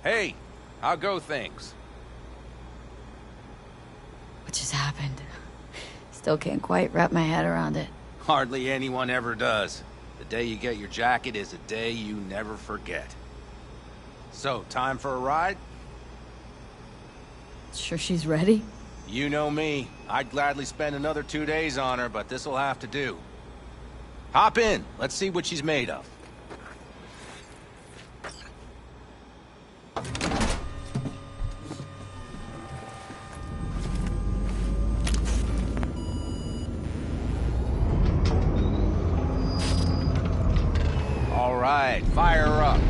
Hey, how go things? What just happened? Still can't quite wrap my head around it. Hardly anyone ever does. The day you get your jacket is a day you never forget. So, time for a ride? Sure she's ready? You know me. I'd gladly spend another 2 days on her, but this'll have to do. Hop in. Let's see what she's made of. All right, fire her up.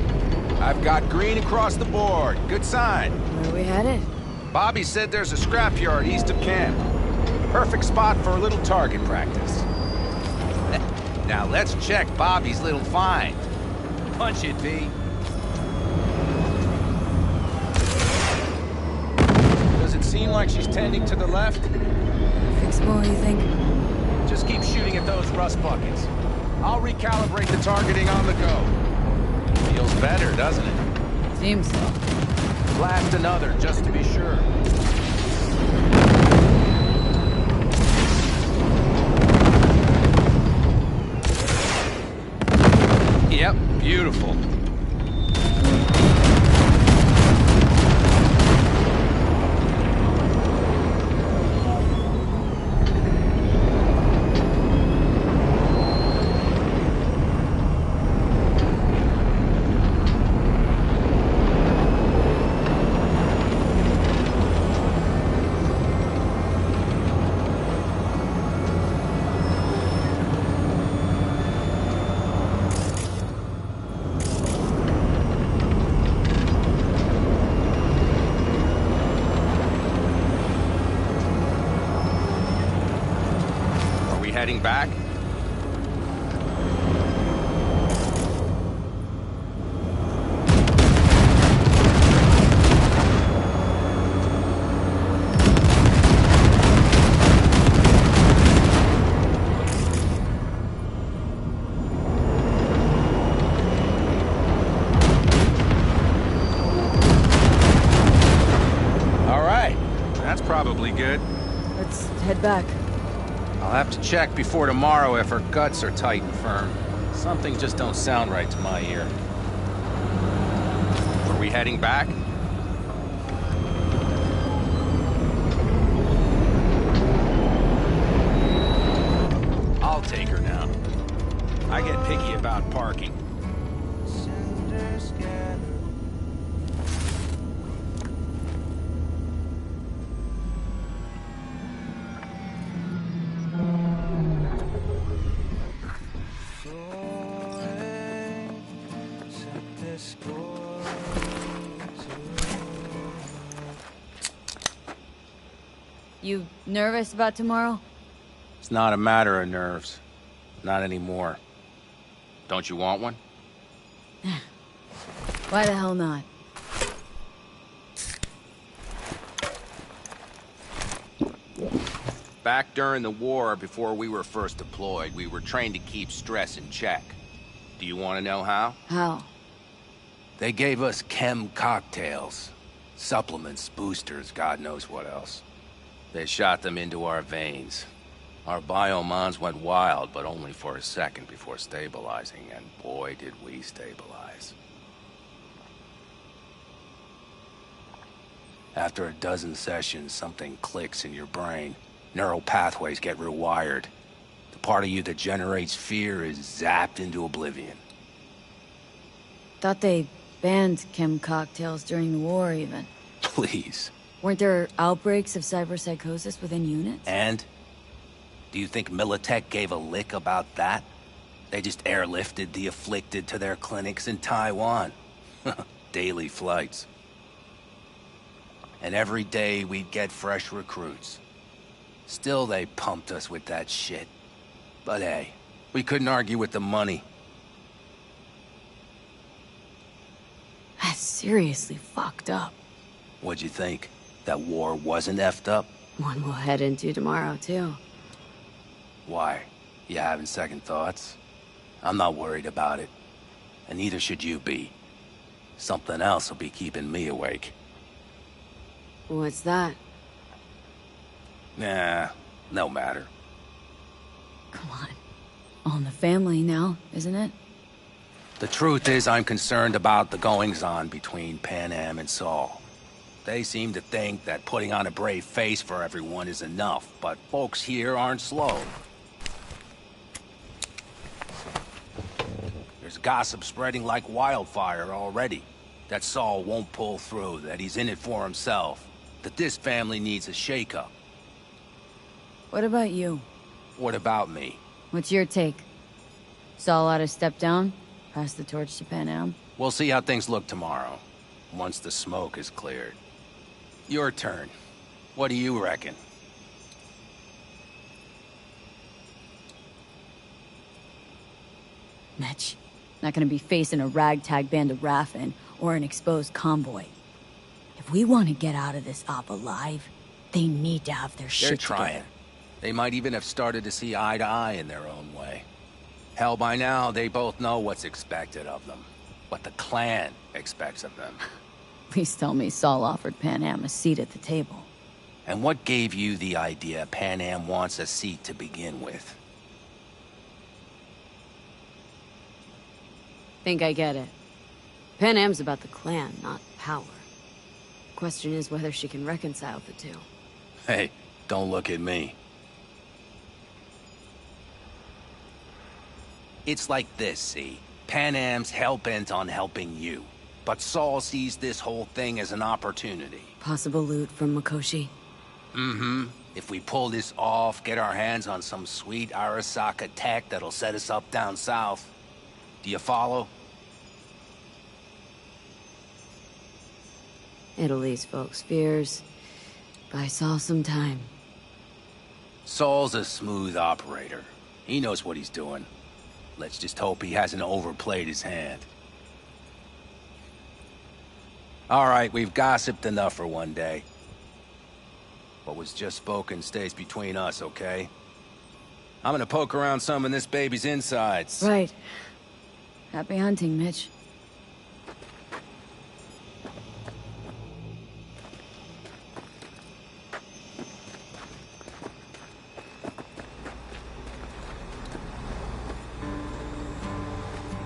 I've got green across the board. Good sign. Where are we headed? Bobby said there's a scrapyard east of camp. Perfect spot for a little target practice. Now let's check Bobby's little find. Punch it, V. Does it seem like she's tending to the left? Fixable, you think? Just keep shooting at those rust buckets. I'll recalibrate the targeting on the go. Feels better, doesn't it? Seems so. Blast another, just to be sure. Yep, beautiful. Heading back? All right, that's probably good. Let's head back. I'll have to check before tomorrow if her guts are tight and firm. Something just don't sound right to my ear. Are we heading back? I'll take her now. I get picky about parking. You nervous about tomorrow? It's not a matter of nerves. Not anymore. Don't you want one? Why the hell not? Back during the war, before we were first deployed, we were trained to keep stress in check. Do you want to know how? How? They gave us chem cocktails. Supplements, boosters, God knows what else. They shot them into our veins. Our biomons went wild, but only for a second before stabilizing, and boy did we stabilize. After a dozen sessions, something clicks in your brain. Neural pathways get rewired. The part of you that generates fear is zapped into oblivion. Thought they banned chem cocktails during the war, even. Please. Weren't there outbreaks of cyberpsychosis within units? And? Do you think Militech gave a lick about that? They just airlifted the afflicted to their clinics in Taiwan. Daily flights. And every day we'd get fresh recruits. Still they pumped us with that shit. But hey, we couldn't argue with the money. That's seriously fucked up. What'd you think? That war wasn't effed up? One we'll head into tomorrow, too. Why? You having second thoughts? I'm not worried about it. And neither should you be. Something else will be keeping me awake. What's that? Nah, no matter. Come on. All in the family now, isn't it? The truth is, I'm concerned about the goings-on between Panam and Saul. They seem to think that putting on a brave face for everyone is enough, but folks here aren't slow. There's gossip spreading like wildfire already. That Saul won't pull through, that he's in it for himself, that this family needs a shakeup. What about you? What about me? What's your take? Saul ought to step down? Pass the torch to Panam? We'll see how things look tomorrow, once the smoke is cleared. Your turn. What do you reckon? Mitch, not gonna be facing a ragtag band of Raffin or an exposed convoy. If we want to get out of this op alive, they need to have their shit They're trying. together. They might even have started to see eye to eye in their own way. Hell, by now, they both know what's expected of them. What the clan expects of them. Please tell me Saul offered Panam a seat at the table. And what gave you the idea Panam wants a seat to begin with? Think I get it. Panam's about the clan, not power. Question is whether she can reconcile the two. Hey, don't look at me. It's like this, see? Panam's hell-bent on helping you. But Saul sees this whole thing as an opportunity. Possible loot from Mikoshi. Mm-hmm. If we pull this off, get our hands on some sweet Arasaka tech that'll set us up down south. Do you follow? It'll ease folks' fears. Buy Saul some time. Saul's a smooth operator. He knows what he's doing. Let's just hope he hasn't overplayed his hand. All right, we've gossiped enough for one day. What was just spoken stays between us, okay? I'm gonna poke around some of this baby's insides. Right. Happy hunting, Mitch.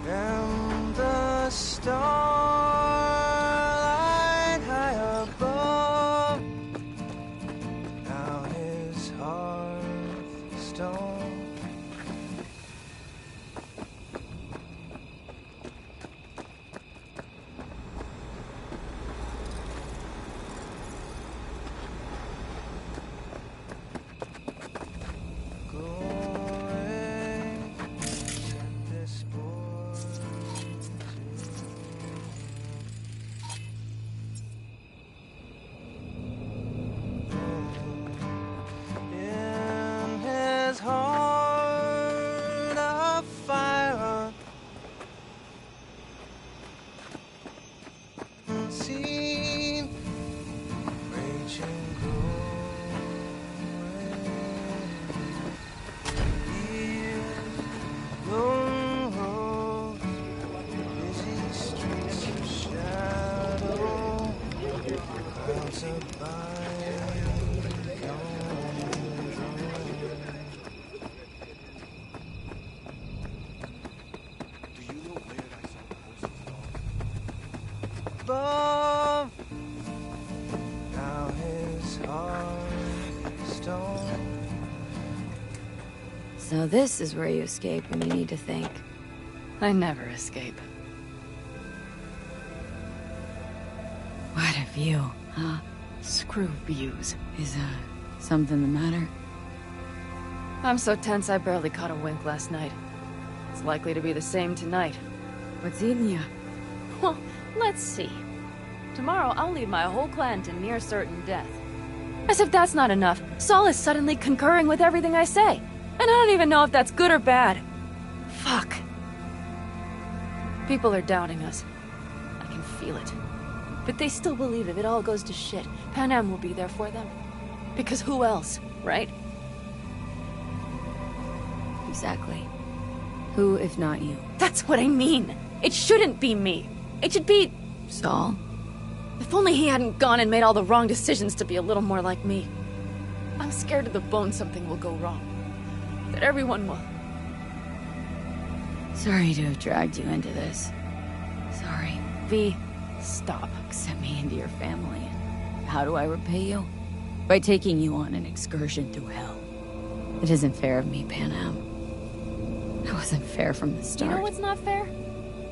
And the starlight high above, now his hearthstone. Going, set this boy in his heart a fire unseen, raging glowing. Long busy streets of shadow, clouds abide. Above, now his heart stone. So this is where you escape when you need to think. I never escape. What a view, huh? Screw views. Is, something the matter? I'm so tense I barely caught a wink last night. It's likely to be the same tonight. What's eating you? Well, let's see. Tomorrow I'll lead my whole clan to near certain death. As if that's not enough, Saul is suddenly concurring with everything I say. And I don't even know if that's good or bad. Fuck. People are doubting us. I can feel it. But they still believe if it all goes to shit, Panam will be there for them. Because who else, right? Exactly. Who, if not you? That's what I mean. It shouldn't be me. It should be Saul? If only he hadn't gone and made all the wrong decisions to be a little more like me. I'm scared to the bone something will go wrong. That everyone will. Sorry to have dragged you into this. Sorry. V, stop. Accept me into your family. And how do I repay you? By taking you on an excursion through hell. It isn't fair of me, Panam. It wasn't fair from the start. You know what's not fair?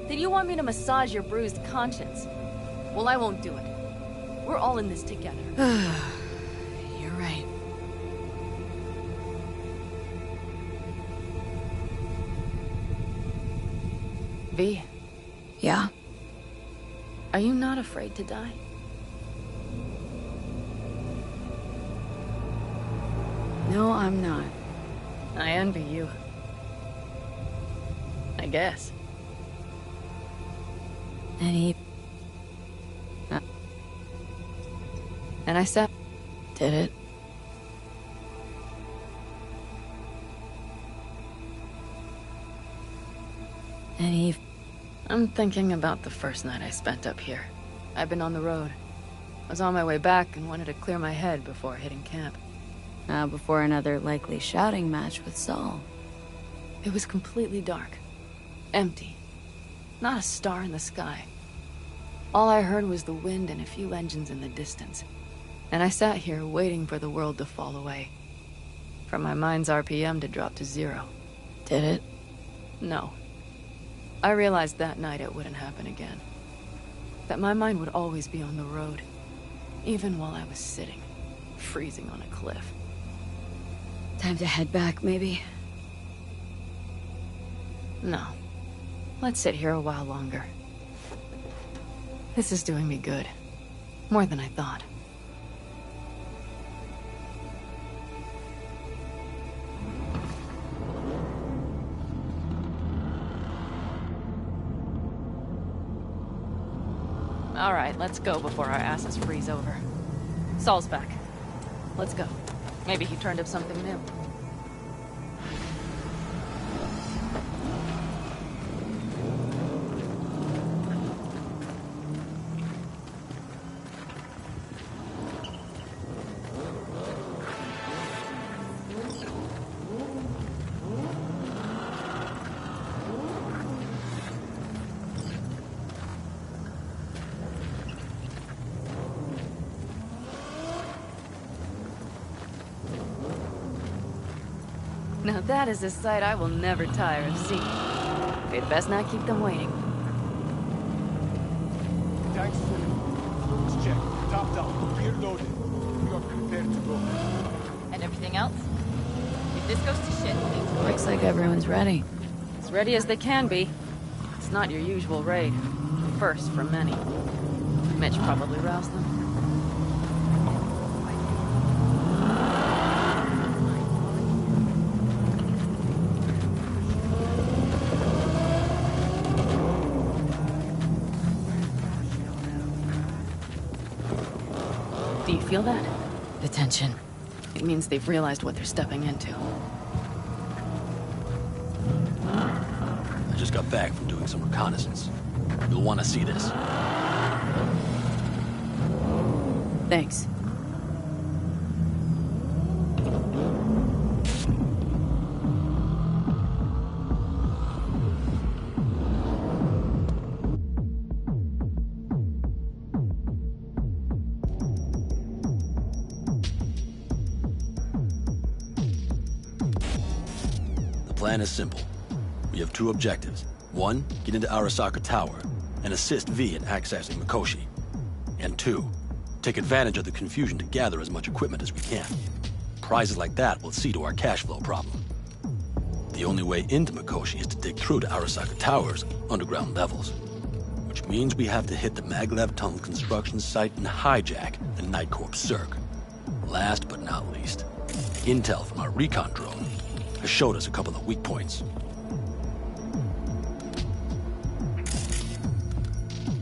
That you want me to massage your bruised conscience. Well, I won't do it. We're all in this together. You're right. V, Yeah? are you not afraid to die? No, I'm not. I envy you. I guess. Any... And I said, did it? Any... I'm thinking about the first night I spent up here. I've been on the road. I was on my way back and wanted to clear my head before hitting camp. before another likely shouting match with Saul. It was completely dark. Empty. Not a star in the sky. All I heard was the wind and a few engines in the distance. And I sat here waiting for the world to fall away. For my mind's RPM to drop to 0. Did it? No. I realized that night it wouldn't happen again. That my mind would always be on the road. Even while I was sitting, freezing on a cliff. Time to head back, maybe? No. Let's sit here a while longer. This is doing me good. More than I thought. All right, let's go before our asses freeze over. Saul's back. Let's go. Maybe he turned up something new. Now that is a sight I will never tire of seeing. We'd best not keep them waiting. Tanks full. Fluids checked. Topped up. Gear loaded. We are prepared to go. And everything else? If this goes to shit, Looks like everyone's ready. as ready as they can be. It's not your usual raid. First for many. Mitch probably roused them. Do you feel that? The tension. It means they've realized what they're stepping into. I just got back from doing some reconnaissance. You'll want to see this. Thanks. The plan is simple. We have two objectives. One, get into Arasaka Tower and assist V in accessing Mikoshi. And two, take advantage of the confusion to gather as much equipment as we can. Prizes like that will see to our cash flow problem. The only way into Mikoshi is to dig through to Arasaka Tower's underground levels. Which means we have to hit the Maglev Tunnel construction site and hijack the Night Corps Cirque. Last but not least, intel from our recon drone has showed us a couple of weak points.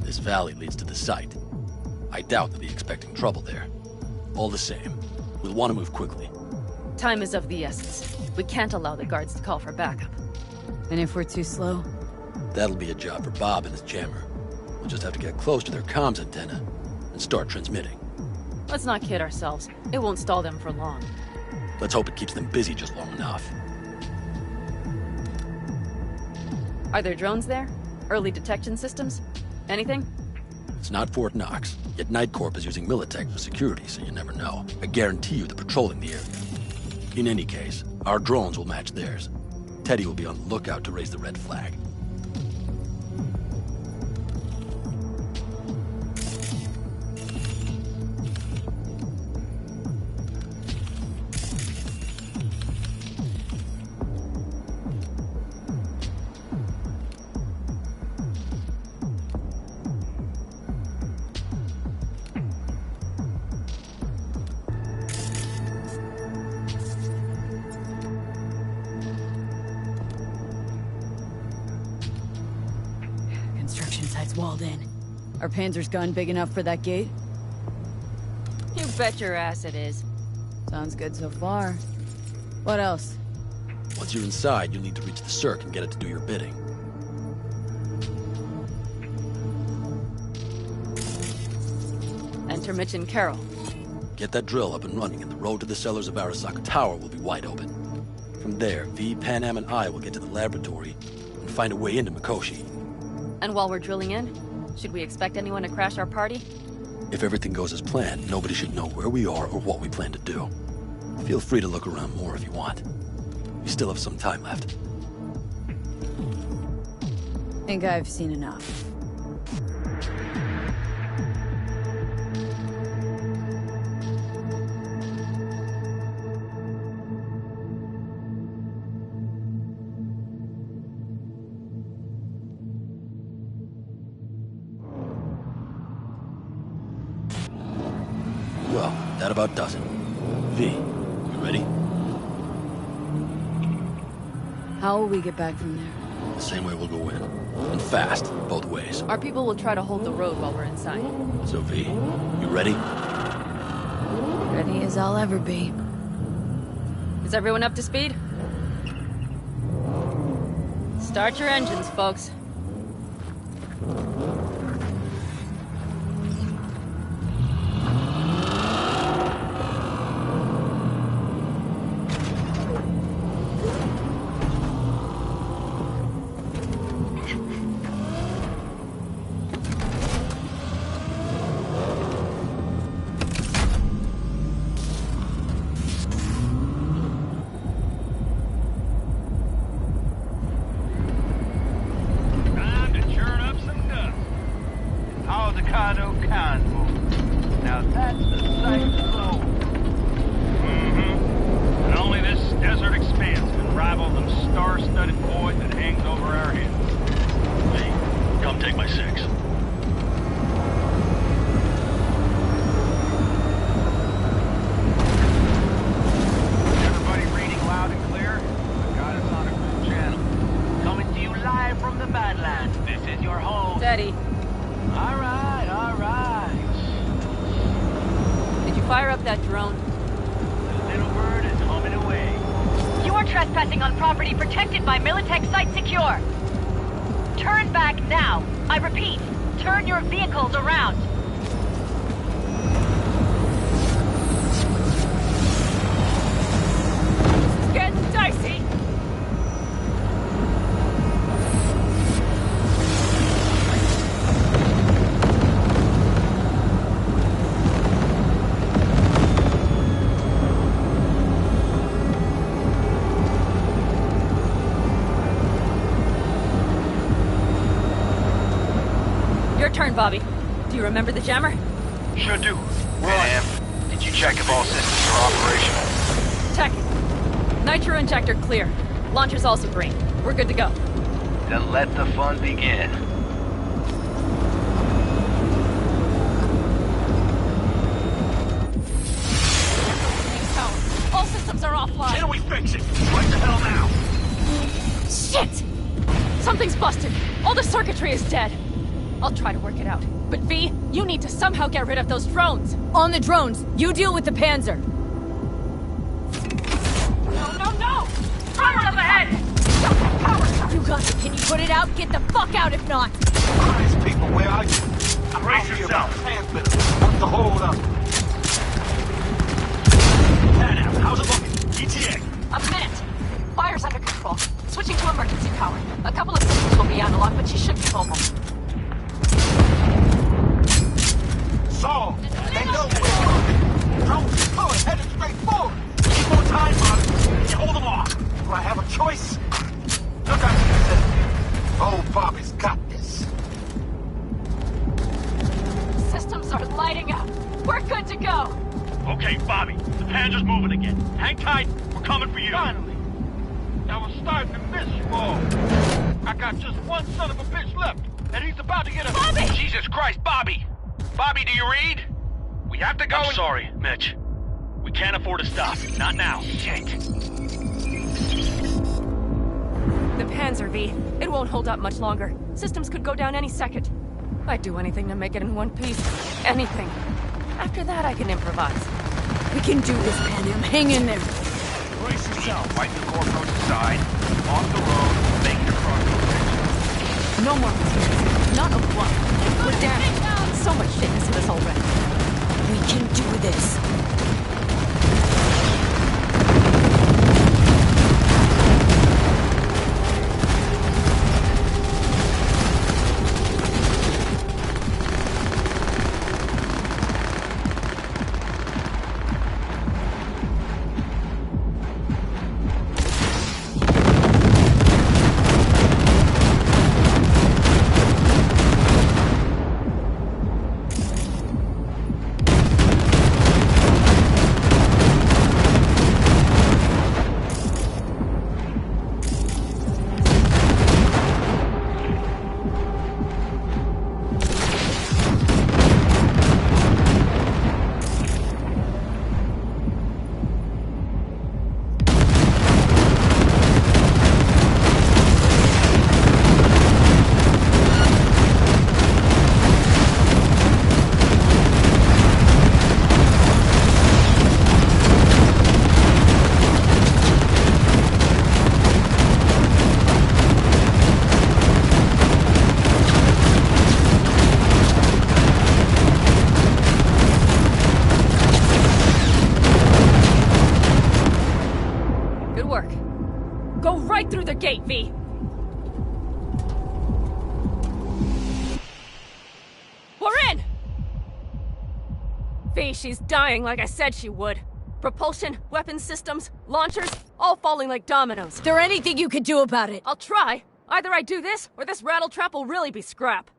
This valley leads to the site. I doubt they'll be expecting trouble there. All the same, we'll want to move quickly. Time is of the essence. We can't allow the guards to call for backup. And if we're too slow? That'll be a job for Bob and his jammer. We'll just have to get close to their comms antenna and start transmitting. Let's not kid ourselves. It won't stall them for long. Let's hope it keeps them busy just long enough. Are there drones there? Early detection systems? Anything? It's not Fort Knox, yet Night Corp is using Militech for security, so you never know. I guarantee you they're patrolling the area. In any case, our drones will match theirs. Teddy will be on the lookout to raise the red flag. Construction site's walled in. Are Panzer's gun big enough for that gate? You bet your ass it is. Sounds good so far. What else? Once you're inside, you'll need to reach the circ and get it to do your bidding. Enter Mitch and Carol. Get that drill up and running, and the road to the cellars of Arasaka Tower will be wide open. From there, V, Pan Am, and I will get to the laboratory and find a way into Mikoshi. And while we're drilling in, should we expect anyone to crash our party? If everything goes as planned, nobody should know where we are or what we plan to do. Feel free to look around more if you want. We still have some time left. Think I've seen enough. Well, that about does it. V, you ready? How will we get back from there? The same way we'll go in. And fast, both ways. Our people will try to hold the road while we're inside. So V, you ready? Ready as I'll ever be. Is everyone up to speed? Start your engines, folks. Turn, Bobby. Do you remember the jammer? Sure do. Am, did you check if all systems are operational? Check. Nitro injector clear. Launcher's also green. We're good to go. Then let the fun begin. All systems are offline. Can we fix it? What the hell now? Shit! Something's busted. All the circuitry is dead. I'll try to work it out. But V, you need to somehow get rid of those drones. On the drones, you deal with the Panzer. No! Power up ahead! You got it. Can you put it out? Get the fuck out if not. These people will Brace yourself. What's the hold up? Panam, how's it looking? ETA. A minute. Fire's under control. Switching to emergency power. A couple of systems will be analog, but she should be mobile. Saul, they know we're drones good, headed straight forward. Need more time, Bobby. You hold them off. Do I have a choice? Look out for yourself. Old Bobby's got this. Systems are lighting up. We're good to go. Okay, Bobby. The Panzer's moving again. Hang tight. We're coming for you. Finally. I was starting to miss you all. I got just one son of a bitch left, and he's about to get a... Bobby! Jesus Christ, Bobby! Bobby, do you read? We have to go I'm sorry, Mitch. We can't afford to stop. Not now. Shit. The Panzer, V. It won't hold up much longer. Systems could go down any second. I'd do anything to make it in one piece. Anything. After that, I can improvise. We can do this, Panam. Hang in there. Brace yourself. Wipe the corporals aside. Off the road. Make it across the bridge. No more materials. Not a one. We're down. So much shit into this already. We can do this. Through the gate, V. We're in! V, she's dying like I said she would. Propulsion, weapon systems, launchers, all falling like dominoes. Is there anything you could do about it? I'll try. Either I do this, or this rattletrap will really be scrap.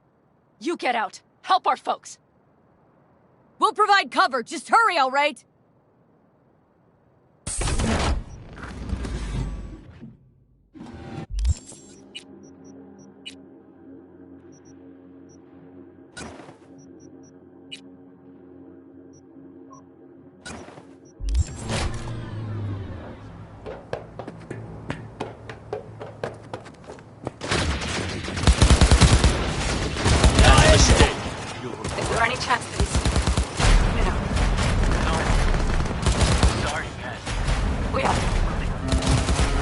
You get out. Help our folks. We'll provide cover. Just hurry, all right? Is there any chance that he's... You know... Sorry, Pat. We have to.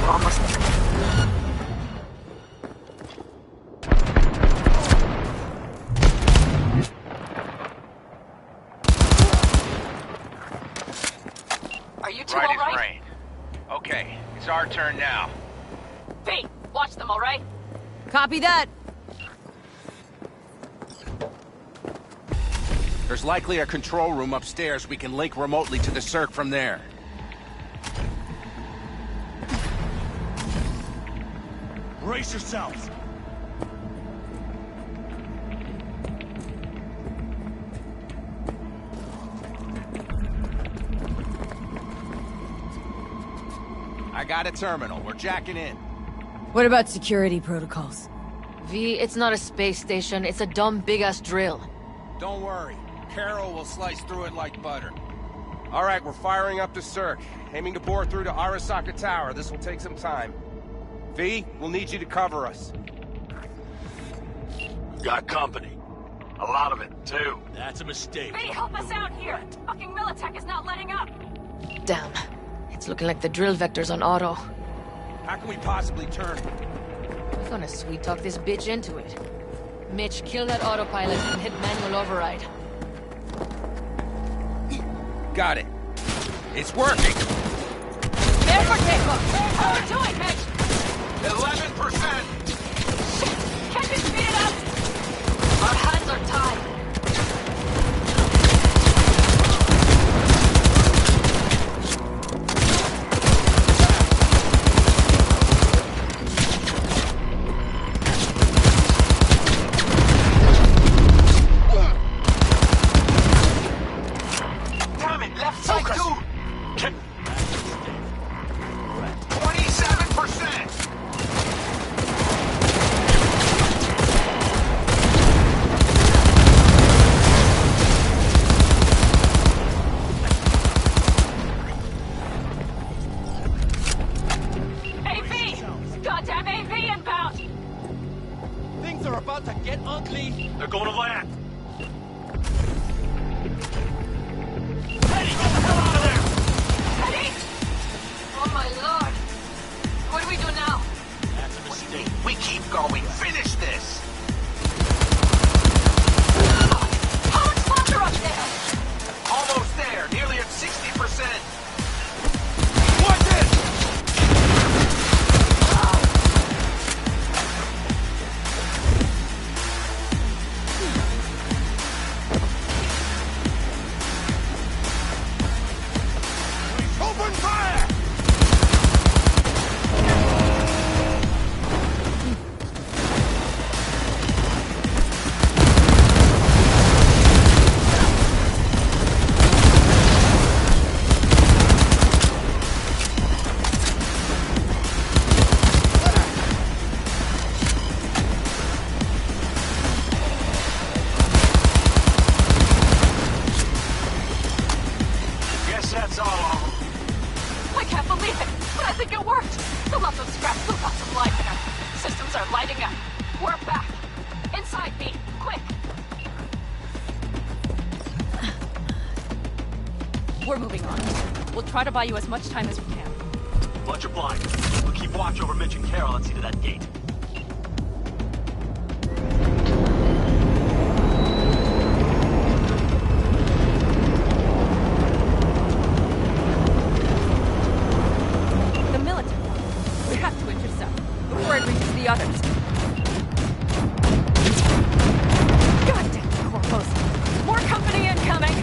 We're almost there. Are you two Right all as right? rain. Okay, it's our turn now. V, watch them, all right? Copy that. There's likely a control room upstairs. We can link remotely to the circ from there. Brace yourselves. I got a terminal. We're jacking in. What about security protocols? V, it's not a space station. It's a dumb big-ass drill. Don't worry. Carol will slice through it like butter. All right, we're firing up the circ. Aiming to bore through to Arasaka Tower. This will take some time. V, we'll need you to cover us. Got company. A lot of it, too. That's a mistake. V, help us out here! Fucking Militech is not letting up! Damn. It's looking like the drill vector's on auto. How can we possibly turn it? We're gonna sweet-talk this bitch into it. Mitch, kill that autopilot and hit manual override. Got it. It's working. There for takeoff. How are we doing, Mitch? 11%. Can't you speed it up? Our hands are tied. Damn it, left side, dude. 27%. AV! Goddamn AV inbound! Things are about to get ugly. They're going to land. Eddie, get the hell out of there! Eddie! Oh my lord! What do we do now? That's a mistake. We keep going. Finish this. How much longer up there? Almost there. Nearly at 60%. Watch it! Open fire! Guess that's all of them. I can't believe it, but I think it worked. The lump of scrap still got some life in her. Systems are lighting up. We're back. Inside me, quick. We're moving on. We'll try to buy you as much time as we can. Much obliged. We'll keep watch over Mitch and Carol and see to that gate. The military. We have to intercept before it reaches the others. Goddamn corpos. More company incoming.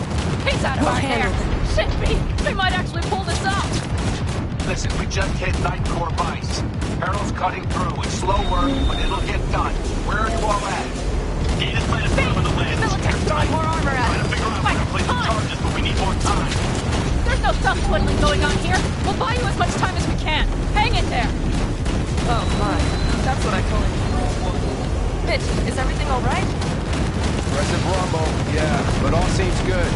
He's out of our hair. Shit me. They might actually pull this off. Listen, we just hit Night Core Vice. Harold's cutting through. It's slow work, but it'll get done. Where are you all at? Gate is planted for the land. Military's throwing more armor at Trying to us. figure out how to place the charges, but we need more time. There's no thumb twiddling going on here. We'll buy you as much time as we can. Hang in there. Oh my. That's what I call it. Mitch, is everything all right? Aggressive rumble, yeah, but all seems good.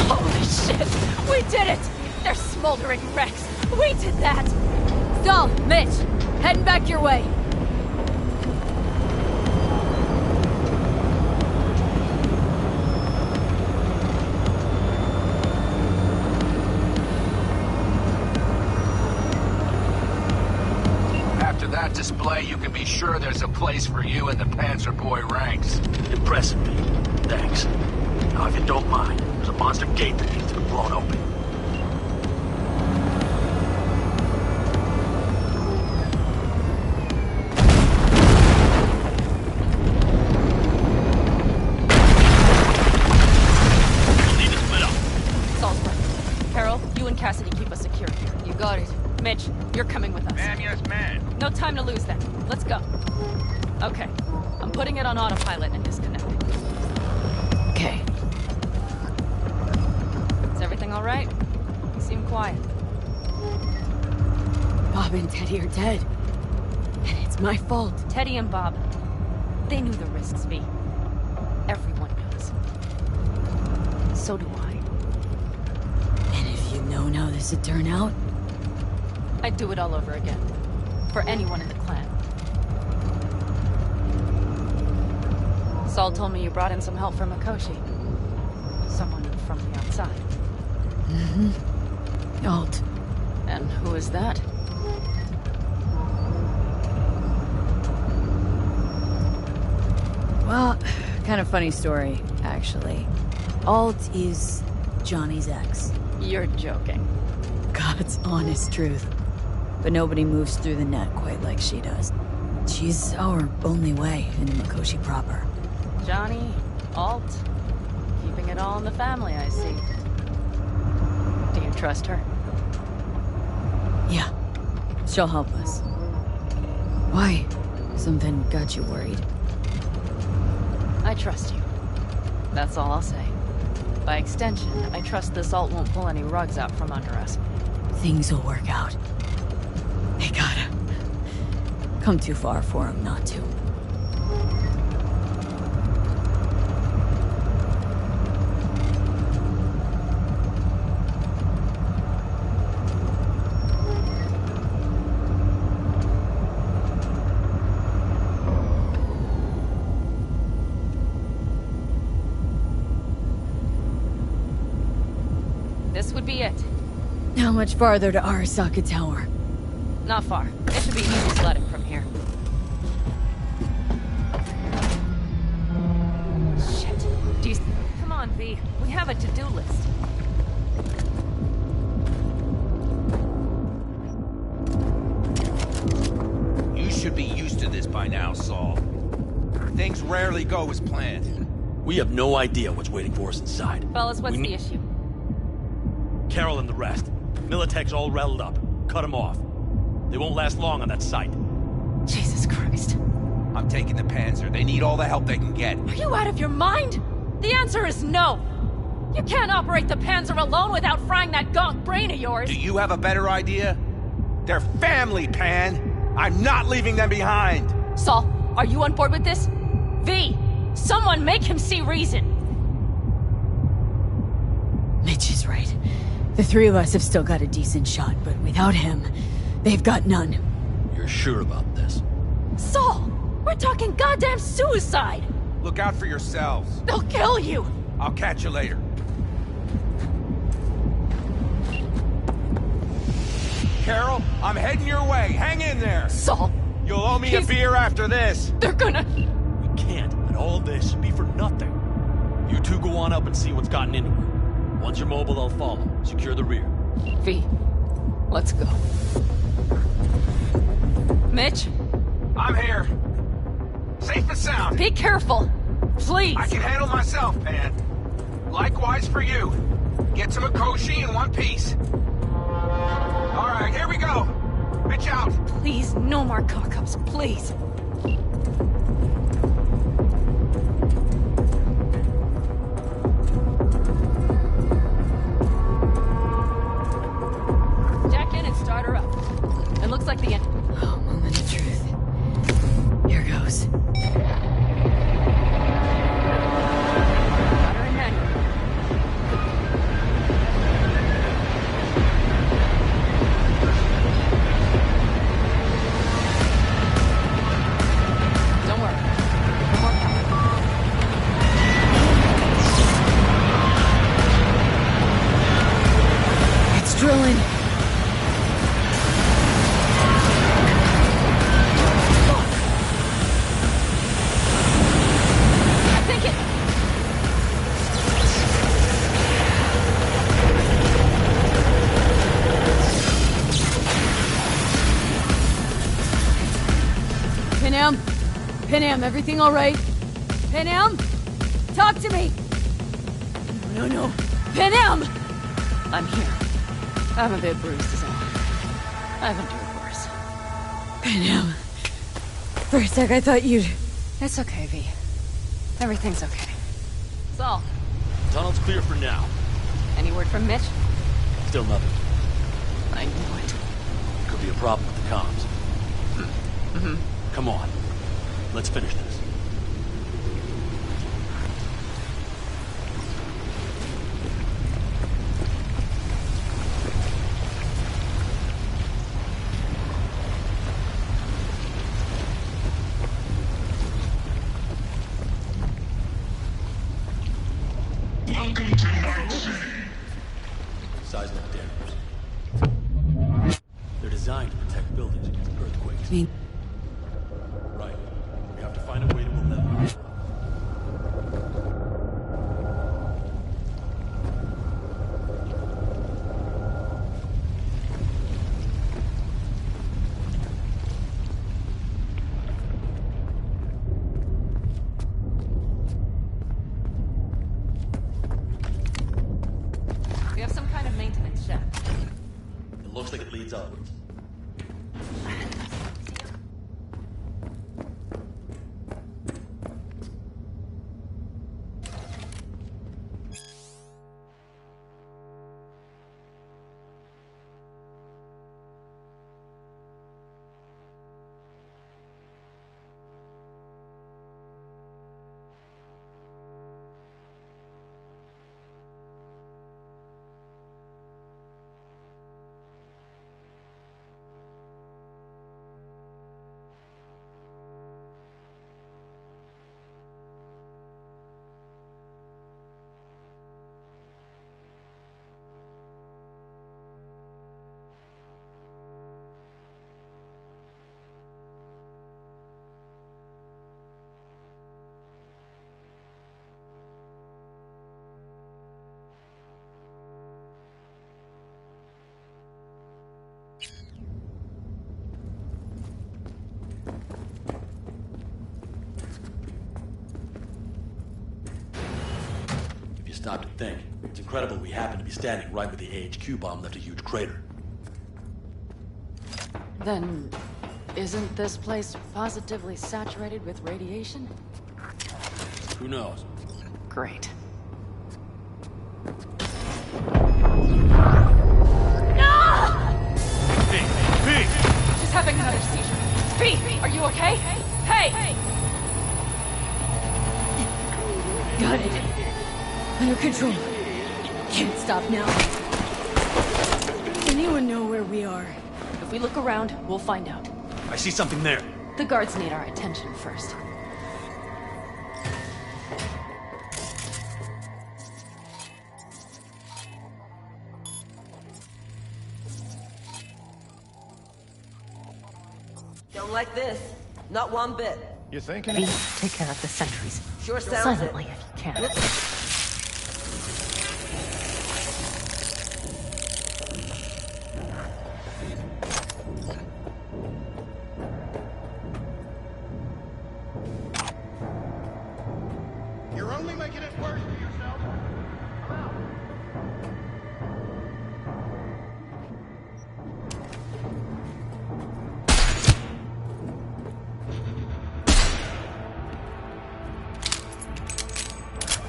Holy shit! We did it! They're smoldering wrecks. We did that! Stall, Mitch! Heading back your way. After that display, you can be sure there's a place for you in the Panzer Boy ranks. Impressive, Pete. Thanks. Now, if you don't mind, there's a monster gate that needs to be blown open. You'll need to split up. Salzburg. Carol, you and Cassidy keep us secure here. You got it. Mitch, you're coming with us. Ma'am, yes, ma'am. No time to lose then. Let's go. Okay. I'm putting it on autopilot and disconnecting. Okay. Is everything all right? You seem quiet. Bob and Teddy are dead. And it's my fault. Teddy and Bob, they knew the risks, V. Everyone knows. So do I. And if you'd known how this would turn out, I'd do it all over again. For anyone in the clan. Saul told me you brought in some help from Mikoshi. Someone from the outside. Alt. And who is that? Kind of funny story, actually. Alt is Johnny's ex. You're joking. God's honest truth. But nobody moves through the net quite like she does. She's our only way into Mikoshi proper. Johnny, Alt, keeping it all in the family, I see. Do you trust her? Yeah. She'll help us. Why? Something got you worried? I trust you. That's all I'll say. By extension, I trust this Alt won't pull any rugs out from under us. Things will work out. They gotta. Come too far for him not to. This would be it. How much farther to Arasaka Tower? Not far. It should be easy sledding from here. Shit. Come on, V. We have a to-do list. You should be used to this by now, Saul. Things rarely go as planned. We have no idea what's waiting for us inside. Fellas, what's the issue? Carol and the rest. Militech's all rattled up. Cut them off. They won't last long on that site. Jesus Christ. I'm taking the Panzer. They need all the help they can get. Are you out of your mind? The answer is no. You can't operate the Panzer alone without frying that gonk brain of yours. Do you have a better idea? They're family, Pan. I'm not leaving them behind. Saul, are you on board with this? V, someone make him see reason. Mitch is right. The three of us have still got a decent shot, but without him, they've got none. You're sure about this? Saul, we're talking goddamn suicide. Look out for yourselves. They'll kill you. I'll catch you later. Carol, I'm heading your way. Hang in there. Saul. You'll owe me a beer after this. They're gonna... We can't let all this be for nothing. You two go on up and see what's gotten into her. Once you're mobile, I'll follow. Secure the rear. V, let's go. Mitch? I'm here. Safe and sound. Be careful. Please. I can handle myself, Pan. Likewise for you. Get to Mikoshi in one piece. All right, here we go. Mitch out. Please, no more cock-ups, please. Jack in and start her up. It looks like the end. Oh, moment of truth. Here goes. Got her in manual. Don't worry. No more cock-ups. It's drilling. I think it... Panam? Panam, everything all right? Panam? Talk to me! No, no, no. Panam! I'm here. I'm a bit bruised is all. I've endured worse. Panam. For a sec, I thought you'd... It's okay, V. Everything's okay. Saul, Tunnel's clear for now. any word from Mitch? Still nothing. I knew it. Could be a problem with the comms. Come on. Let's finish this. Seismic dampers. They're designed to protect buildings against earthquakes. Me. Right. We have to find a way to level. maintenance shaft. It looks like it leads upwards. Stop to think. It's incredible we happen to be standing right where the AHQ bomb left a huge crater. Then, isn't this place positively saturated with radiation? Who knows? Great. She's having another seizure. V, are you okay? Hey! Got it. Under control. Can't stop now. Anyone know where we are? If we look around, we'll find out. I see something there. The guards need our attention first. Don't like this. Not one bit. You thinking? V, take care of the sentries. Sure sounds Silently it. if you can. You're only making it worse for yourself. Come out.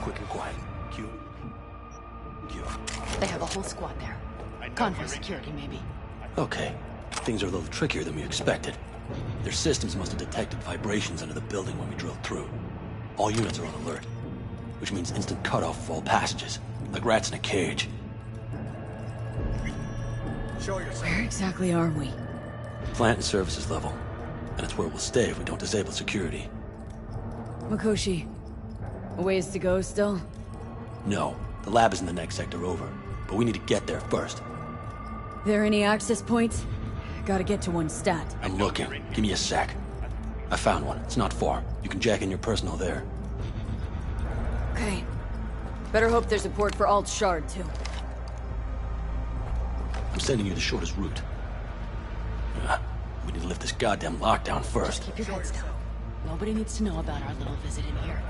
Quick and quiet. Q. They have a whole squad there. Convoy security, maybe. Okay. Things are a little trickier than we expected. Their systems must have detected vibrations under the building when we drilled through. All units are on alert, which means instant cutoff of all passages, like rats in a cage. Show yourself. Where exactly are we? Plant and services level. And it's where we'll stay if we don't disable security. Mikoshi. A ways to go still? No, the lab is in the next sector over, but we need to get there first. There any access points? Gotta get to one stat. I'm looking. Give me a sec. I found one. It's not far. You can jack in your personal there. Okay. Better hope there's a port for Alt Shard, too. I'm sending you the shortest route. We need to lift this goddamn lockdown first. Keep your heads down. Nobody needs to know about our little visit in here.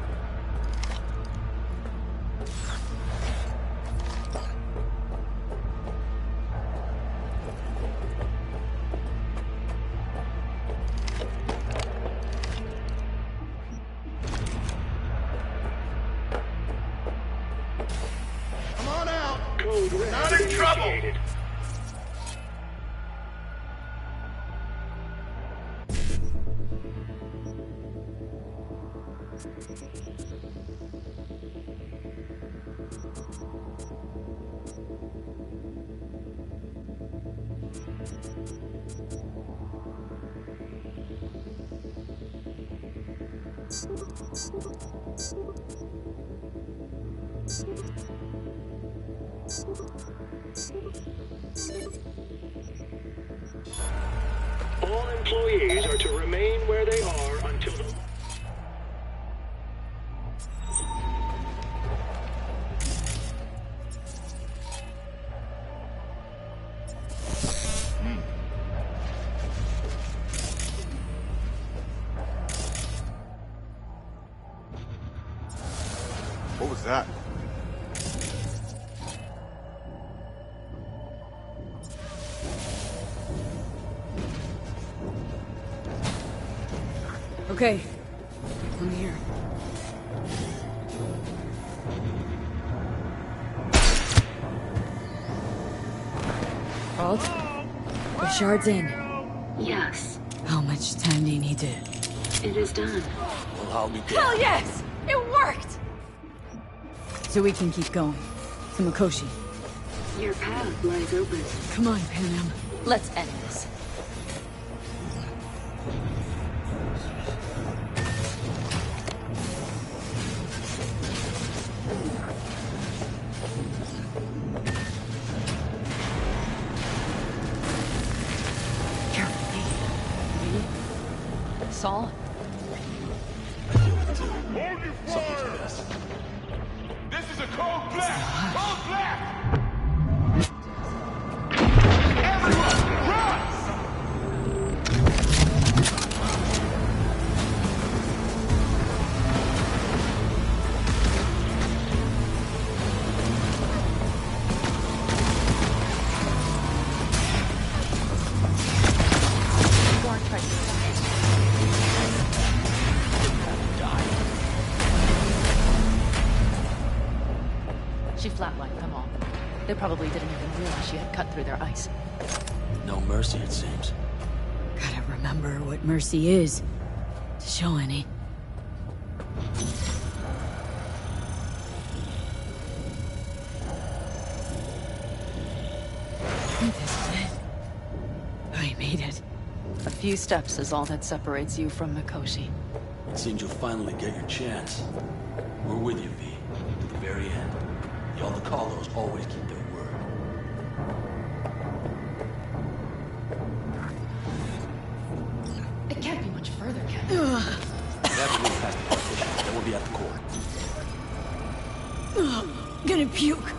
Come on out. We're not in trouble. All employees are to remain where they are until the... What was that? Okay. I'm here. Alt? The shard's in. Yes. How much time do you need to... It is done. Well, I'll be dead. Hell yes! It worked! So we can keep going. To Mikoshi. Your path lies open. Come on, Panam. Let's end this. Saul? Something's amiss. This is a cold blast! Cold blast! Everyone, run! She flatlined them all. They probably didn't even realize she had cut through their ice. No mercy, it seems. Gotta remember what mercy is. To show any. This is it. I made it. A few steps is all that separates you from Mikoshi. It seems you'll finally get your chance. We're with you, V. To the very end. The Aldecaldos always keep their word. It can't be much further, can it? We have to move past the partition, then we'll be at the core. Gonna puke.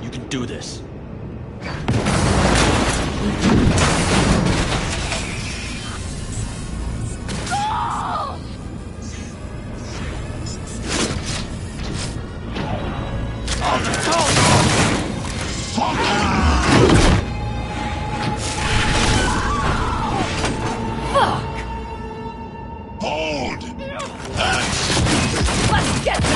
You can do this. Let's get them!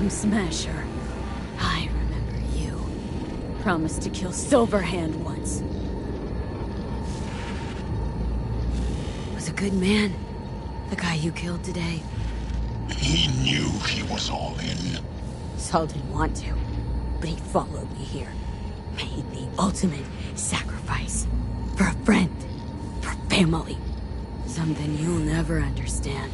Smasher. I remember you. Promised to kill Silverhand once. Was a good man. The guy you killed today. He knew he was all in. Saul didn't want to, but he followed me here. Made the ultimate sacrifice. For a friend. For family. Something you'll never understand.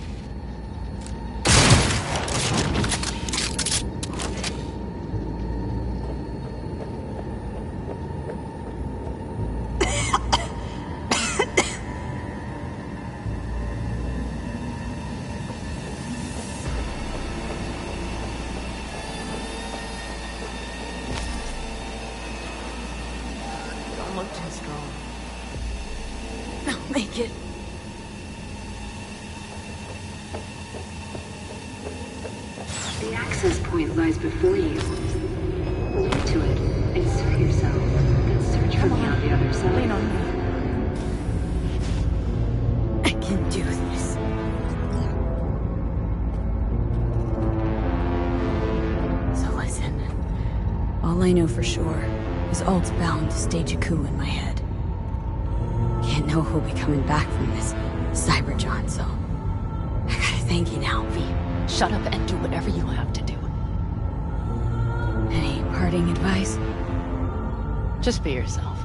Don't look too strong. I'll make it. access point lies before you. Lead to it, insert yourself, then search for me on the other side. Lean on me. I can do this. So listen. All I know for sure is Alt's bound to stage a coup in my head. Can't know who'll be coming back from this Cyberjohn, so I gotta thank you now, V. Shut up and do whatever you have to do. Any parting advice? Just be yourself.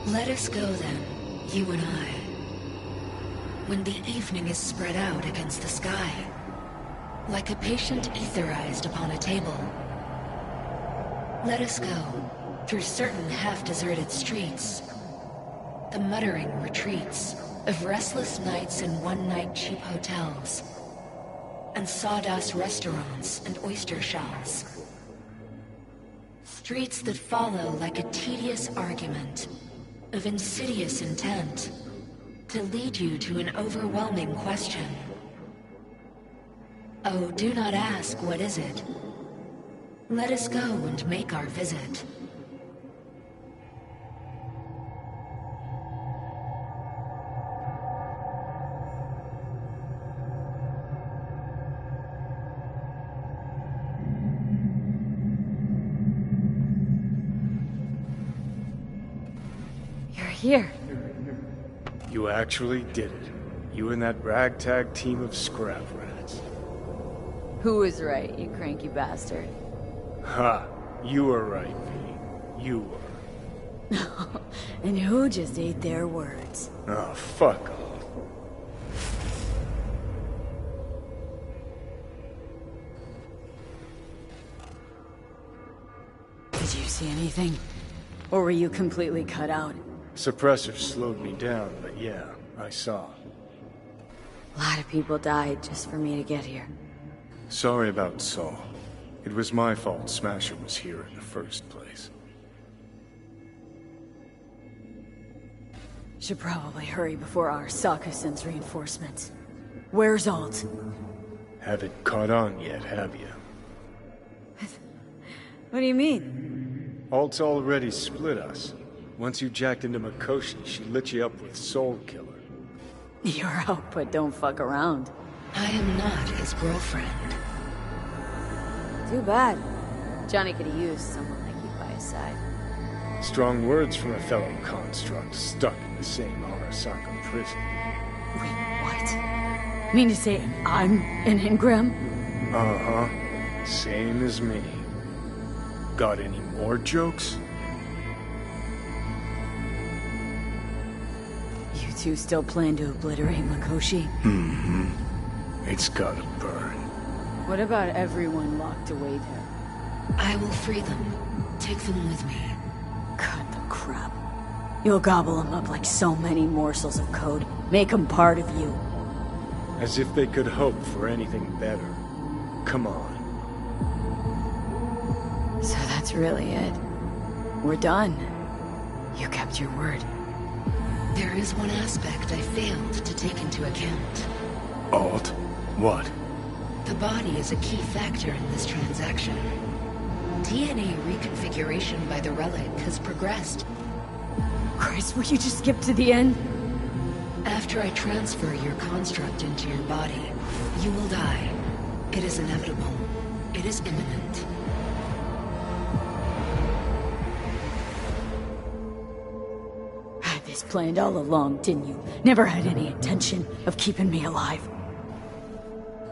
Let us go then, you and I. When the evening is spread out against the sky, like a patient etherized upon a table. Let us go through certain half-deserted streets, the muttering retreats of restless nights in one-night cheap hotels, and sawdust restaurants and oyster shells. Streets that follow like a tedious argument of insidious intent to lead you to an overwhelming question. Oh, do not ask, what is it? Let us go and make our visit. Here. You actually did it. You and that ragtag team of scrap rats. Who was right, you cranky bastard? Ha! You were right, V. You were. And who just ate their words? Oh, fuck off. Did you see anything? Or were you completely cut out? Suppressor slowed me down, but yeah, I saw. A lot of people died just for me to get here. Sorry about Saul. It was my fault Smasher was here in the first place. Should probably hurry before Arasaka sends reinforcements. Where's Alt? Haven't caught on yet, have you? What do you mean? Alt's already split us. Once you jacked into Mikoshi, she lit you up with Soul Killer. You're out, but don't fuck around. I am not his girlfriend. Too bad. Johnny could have used someone like you by his side. Strong words from a fellow construct stuck in the same Arasaka prison. Wait, what? Mean to say I'm an Ingram? Uh-huh. Same as me. Got any more jokes? You two still plan to obliterate Mikoshi? Mm-hmm. It's gotta burn. What about everyone locked away there? I will free them. Take them with me. Cut the crap. You'll gobble them up like so many morsels of code. Make them part of you. As if they could hope for anything better. Come on. So that's really it. We're done. You kept your word. There is one aspect I failed to take into account. Alt? What? The body is a key factor in this transaction. DNA reconfiguration by the relic has progressed. Christ, will you just skip to the end? After I transfer your construct into your body, you will die. It is inevitable. It is imminent. Had this planned all along, didn't you? Never had any intention of keeping me alive.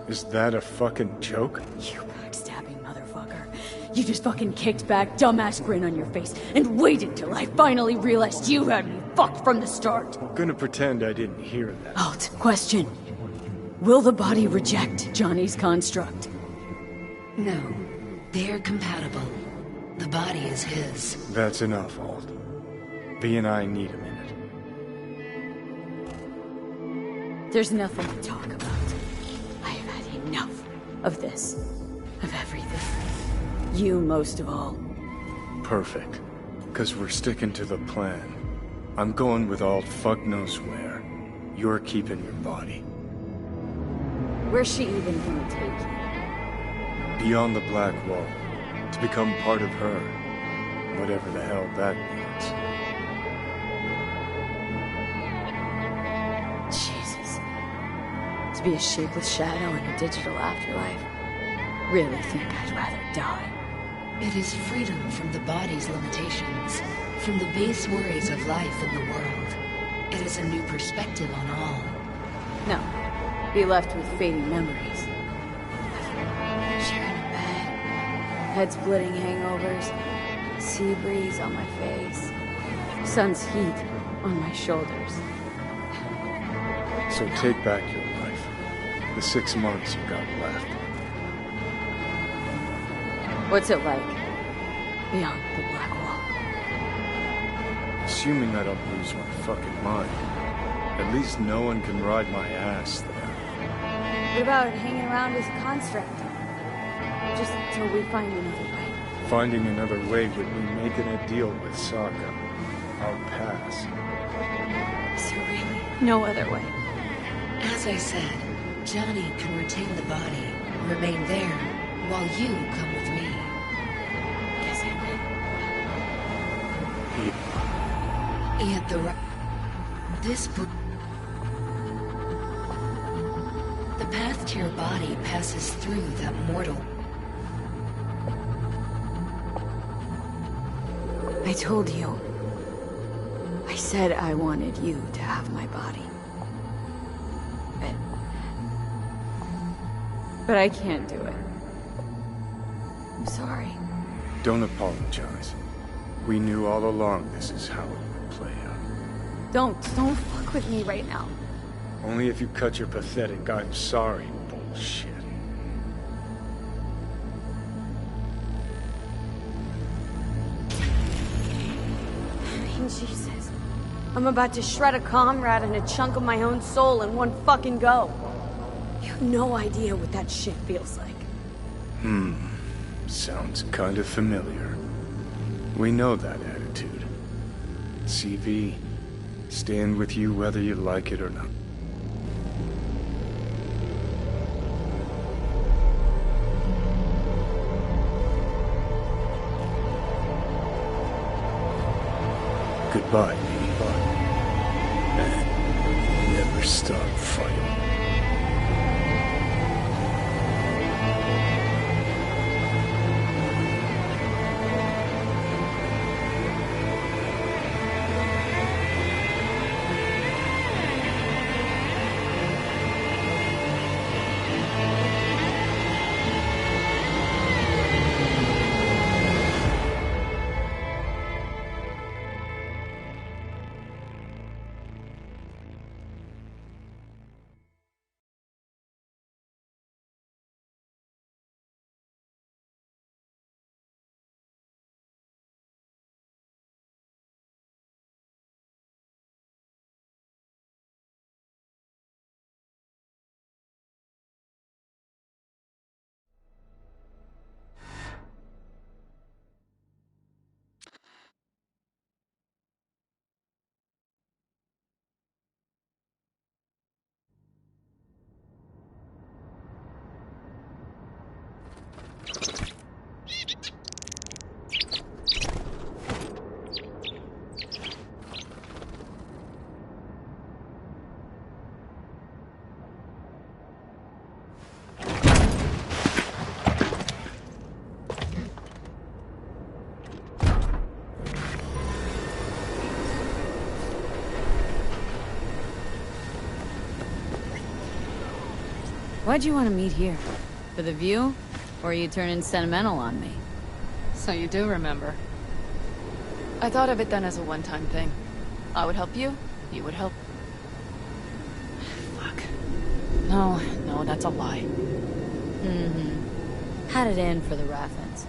Is that a fucking joke? You backstabbing motherfucker. You just fucking kicked back, dumbass grin on your face, and waited till I finally realized you had me fucked from the start. I'm gonna pretend I didn't hear that. Alt, question. Will the body reject Johnny's construct? No. They're compatible. The body is his. That's enough, Alt. V and I need a minute. There's nothing to talk about. I have had enough of this. Of everything. You most of all. Perfect. 'Cause we're sticking to the plan. I'm going with Alt fuck knows where. You're keeping your body. Where's she even gonna take you? Beyond the Black Wall. To become part of her. Whatever the hell that means. Jesus. To be a shapeless shadow in a digital afterlife. Really think I'd rather die. It is freedom from the body's limitations, from the base worries of life in the world. It is a new perspective on all. No. Be left with fading memories. Sharing a bed. Head-splitting hangovers. Sea breeze on my face. Sun's heat on my shoulders. So take back your life. The 6 months you got left. What's it like? Beyond the Black Wall. Assuming I don't lose my fucking mind. At least no one can ride my ass there. What about hanging around with Construct? Just till we find another way. Finding another way would mean making a deal with Sokka. I'll pass. Is there really no other way? As I said, Johnny can retain the body, remain there, while you come with me. Guess I Yet this book... The path to your body passes through that mortal. I told you. I said I wanted you to have my body. But I can't do it. I'm sorry. Don't apologize. We knew all along this is how it would play out. Don't fuck with me right now. Only if you cut your pathetic "I'm sorry" bullshit. Jesus. I'm about to shred a comrade and a chunk of my own soul in one fucking go. You have no idea what that shit feels like. Sounds kind of familiar. We know that attitude. CV, stand with you whether you like it or not. Goodbye, me. And never stop fighting. Why'd you want to meet here? For the view? Or are you turning sentimental on me? So you do remember. I thought of it then as a one-time thing. I would help you, you would help... Fuck. No, that's a lie. Had it in for the Raffins.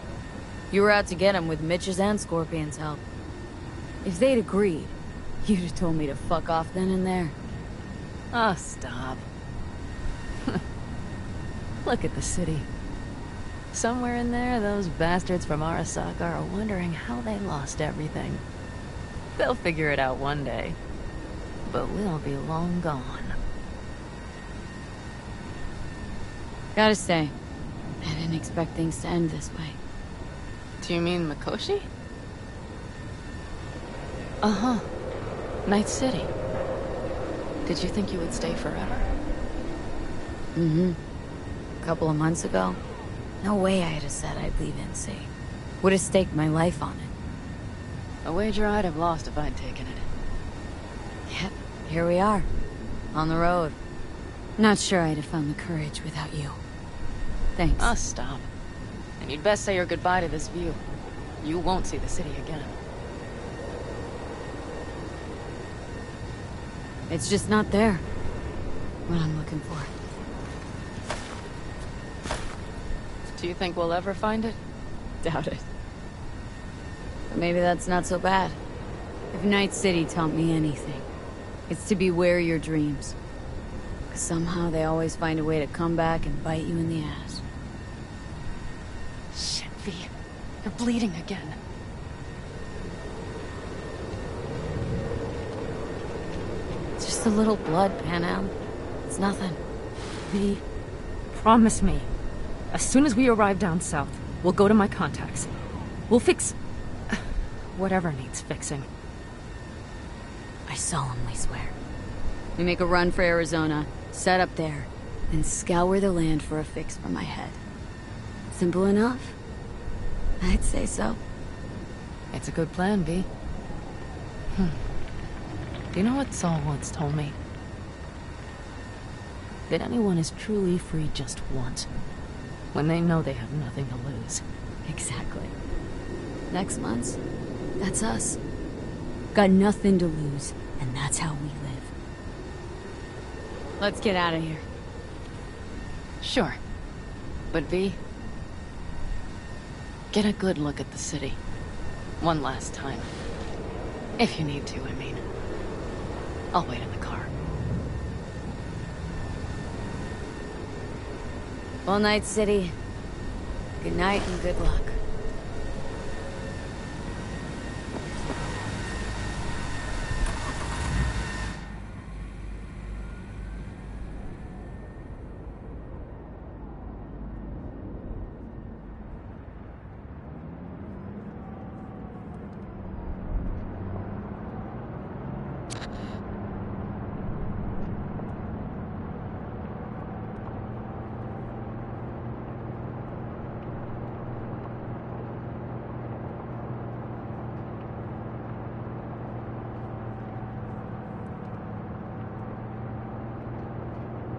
You were out to get him with Mitch's and Scorpion's help. If they'd agreed, you'd have told me to fuck off then and there. Oh, stop. Look at the city. Somewhere in there, those bastards from Arasaka are wondering how they lost everything. They'll figure it out one day. But we'll be long gone. Gotta say, I didn't expect things to end this way. Do you mean Mikoshi? Uh-huh. Night City. Did you think you would stay forever? A couple of months ago, no way I'd have said I'd leave NC. Would have staked my life on it. A wager I'd have lost if I'd taken it. Yep, here we are. On the road. Not sure I'd have found the courage without you. Thanks. Oh, stop. And you'd best say your goodbye to this view. You won't see the city again. It's just not there. What I'm looking for. Do you think we'll ever find it? Doubt it. But maybe that's not so bad. If Night City taught me anything, it's to beware your dreams. 'Cause somehow they always find a way to come back and bite you in the ass. Shit, V. You're bleeding again. It's just a little blood, Panam. It's nothing. V, promise me. As soon as we arrive down south, we'll go to my contacts. We'll fix... whatever needs fixing. I solemnly swear. We make a run for Arizona, set up there, then scour the land for a fix for my head. Simple enough? I'd say so. It's a good plan, V. Do you know what Saul once told me? That anyone is truly free just once. When they know they have nothing to lose. Exactly. Next month, that's us. Got nothing to lose, and that's how we live. Let's get out of here. Sure. But V, get a good look at the city. One last time. If you need to, I mean. I'll wait in the car. Well, Night City. Good night and good luck.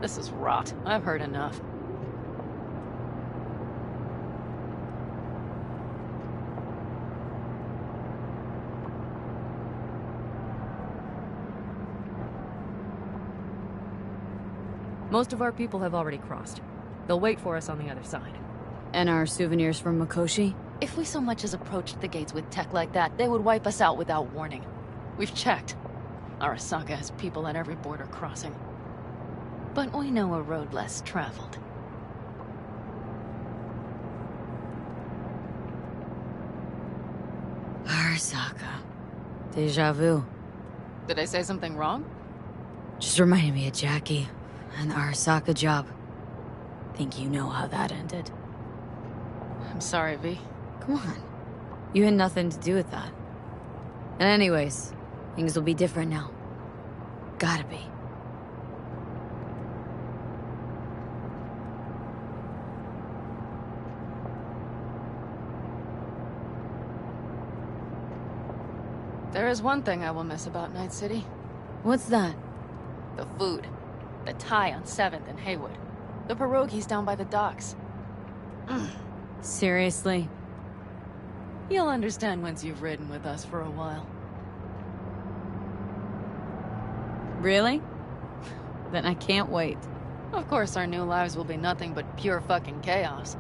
This is rot. I've heard enough. Most of our people have already crossed. They'll wait for us on the other side. And our souvenirs from Mikoshi? If we so much as approached the gates with tech like that, they would wipe us out without warning. We've checked. Arasaka has people at every border crossing. But we know a road less traveled. Arasaka. Deja vu. Did I say something wrong? Just reminded me of Jackie and the Arasaka job. Think you know how that ended. I'm sorry, V. Come on. You had nothing to do with that. And anyways, things will be different now. Gotta be. There is one thing I will miss about Night City. What's that? The food. The Thai on 7th and Haywood. The pierogies down by the docks. Seriously? You'll understand once you've ridden with us for a while. Really? Then I can't wait. Of course our new lives will be nothing but pure fucking chaos.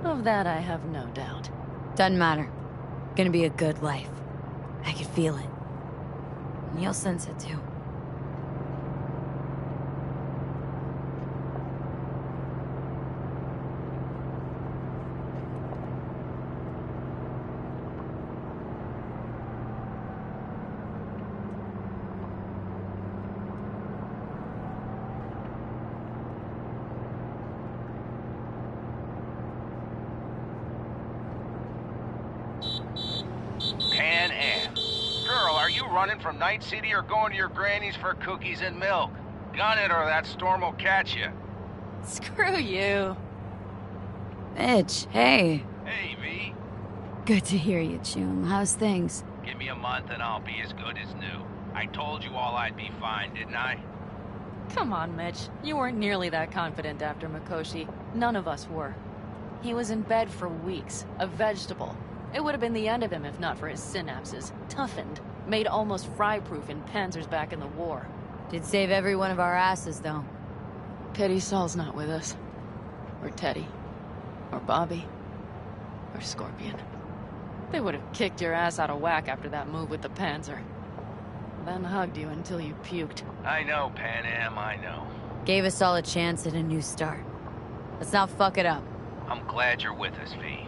Of that I have no doubt. Doesn't matter. Gonna be a good life. I can feel it. And you'll sense it too. Pan Am. Girl, are you running from Night City or going to your granny's for cookies and milk? Gun it or that storm will catch you. Screw you. Mitch, hey. Hey, V. Good to hear you, Chum. How's things? Give me a month and I'll be as good as new. I told you all I'd be fine, didn't I? Come on, Mitch. You weren't nearly that confident after Mikoshi. None of us were. He was in bed for weeks, a vegetable. It would have been the end of him if not for his synapses. Toughened, made almost fry-proof in panzers back in the war. Did save every one of our asses, though. Pity Saul's not with us. Or Teddy. Or Bobby. Or Scorpion. They would have kicked your ass out of whack after that move with the panzer. Then hugged you until you puked. I know, Pan Am, I know. Gave us all a chance at a new start. Let's not fuck it up. I'm glad you're with us, V.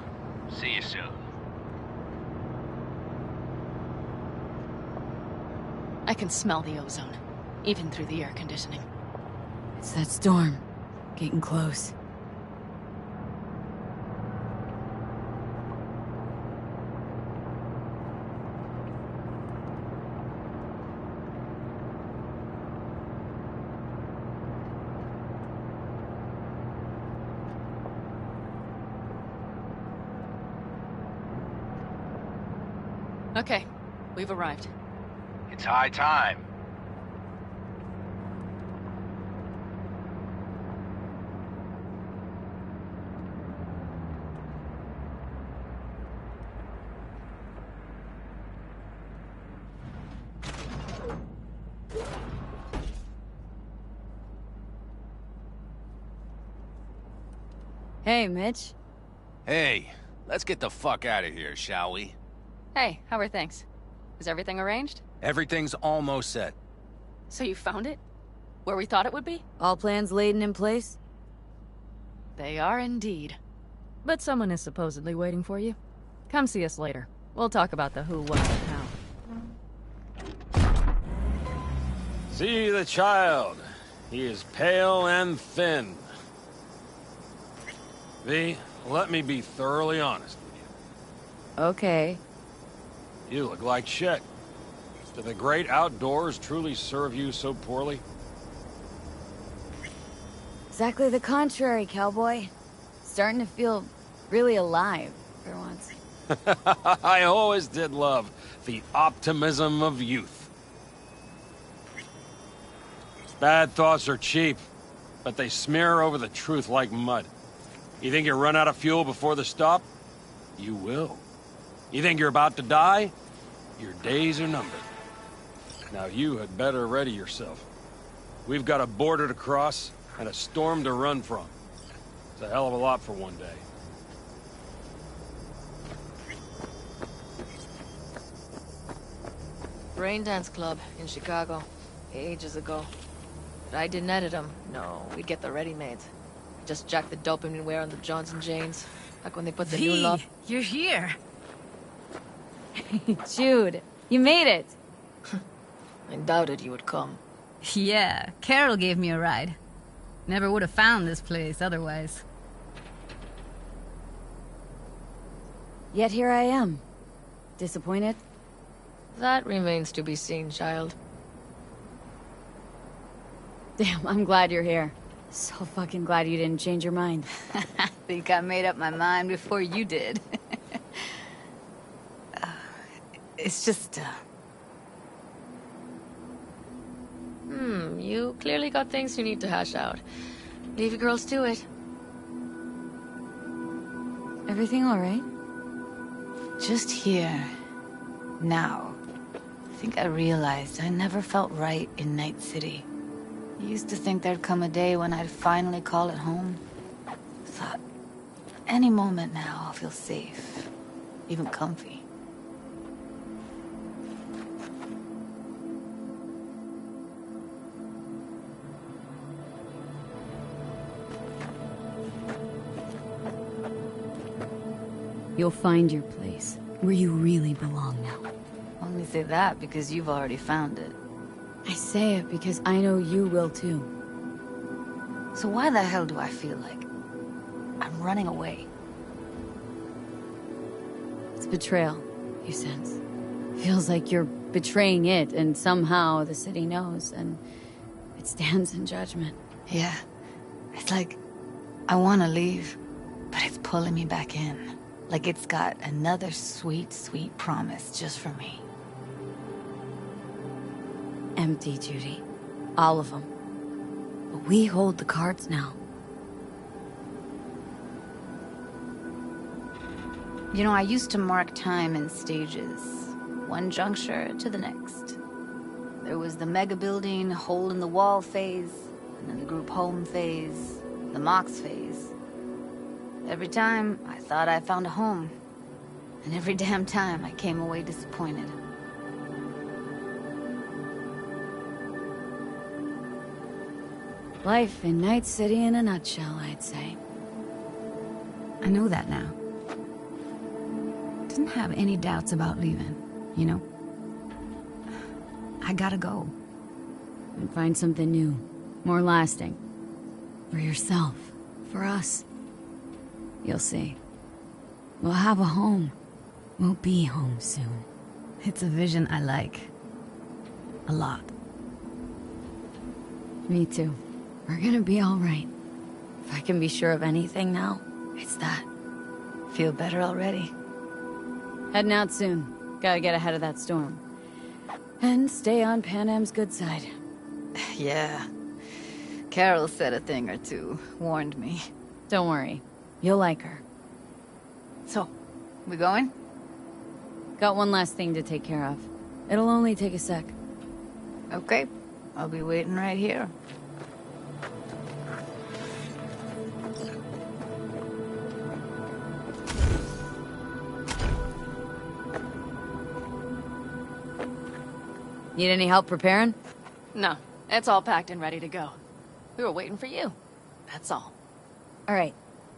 See you soon. I can smell the ozone, even through the air conditioning. It's that storm. Getting close. Okay, we've arrived. It's high time. Hey, Mitch. Hey, let's get the fuck out of here, shall we? Hey, how are things? Is everything arranged? Everything's almost set. So you found it? Where we thought it would be? All plans laid and in place? They are indeed. But someone is supposedly waiting for you. Come see us later. We'll talk about the who, what, and how. See the child. He is pale and thin. V, let me be thoroughly honest with you. Okay. You look like shit. Do the great outdoors truly serve you so poorly? Exactly the contrary, cowboy. Starting to feel really alive, for once. I always did love the optimism of youth. Bad thoughts are cheap, but they smear over the truth like mud. You think you run out of fuel before the stop? You will. You think you're about to die? Your days are numbered. Now you had better ready yourself. We've got a border to cross and a storm to run from. It's a hell of a lot for one day. Rain Dance Club in Chicago, ages ago. But I didn't edit them. No, we'd get the ready-mades. Just jack the dopamine wear on the Johns and Janes. Like when they put the new love... You're here. Jude, you made it. I doubted you would come. Yeah, Carol gave me a ride. Never would have found this place otherwise. Yet here I am. Disappointed? That remains to be seen, child. Damn, I'm glad you're here. So fucking glad you didn't change your mind. I think I made up my mind before you did. It's just, You clearly got things you need to hash out. Leave you girls to it. Everything all right? just here, now. I think I realized I never felt right in Night City. I used to think there'd come a day when I'd finally call it home. Thought, any moment now I'll feel safe, even comfy. You'll find your place, where you really belong now. Only say that because you've already found it. I say it because I know you will too. So why the hell do I feel like I'm running away? It's betrayal, you sense. Feels like you're betraying it, and somehow the city knows, and it stands in judgment. Yeah. It's like I want to leave, but it's pulling me back in. Like it's got another sweet, sweet promise just for me. Empty, Judy. All of them. But we hold the cards now. You know, I used to mark time in stages, one juncture to the next. There was the mega building, hole in the wall phase, and then the group home phase, the Mox phase. Every time, I thought I found a home. And every damn time, I came away disappointed. Life in Night City in a nutshell, I'd say. I know that now. Didn't have any doubts about leaving, you know? I gotta go. And find something new, more lasting. For yourself, for us. You'll see. We'll have a home. We'll be home soon. It's a vision I like. A lot. Me too. We're gonna be all right. If I can be sure of anything now, it's that. Feel better already? Heading out soon. Gotta get ahead of that storm. And stay on Pan Am's good side. Yeah. Carol said a thing or two, warned me. Don't worry. You'll like her. So, we going? Got one last thing to take care of. It'll only take a sec. Okay. I'll be waiting right here. Need any help preparing? No, it's all packed and ready to go. We were waiting for you. That's all. All right.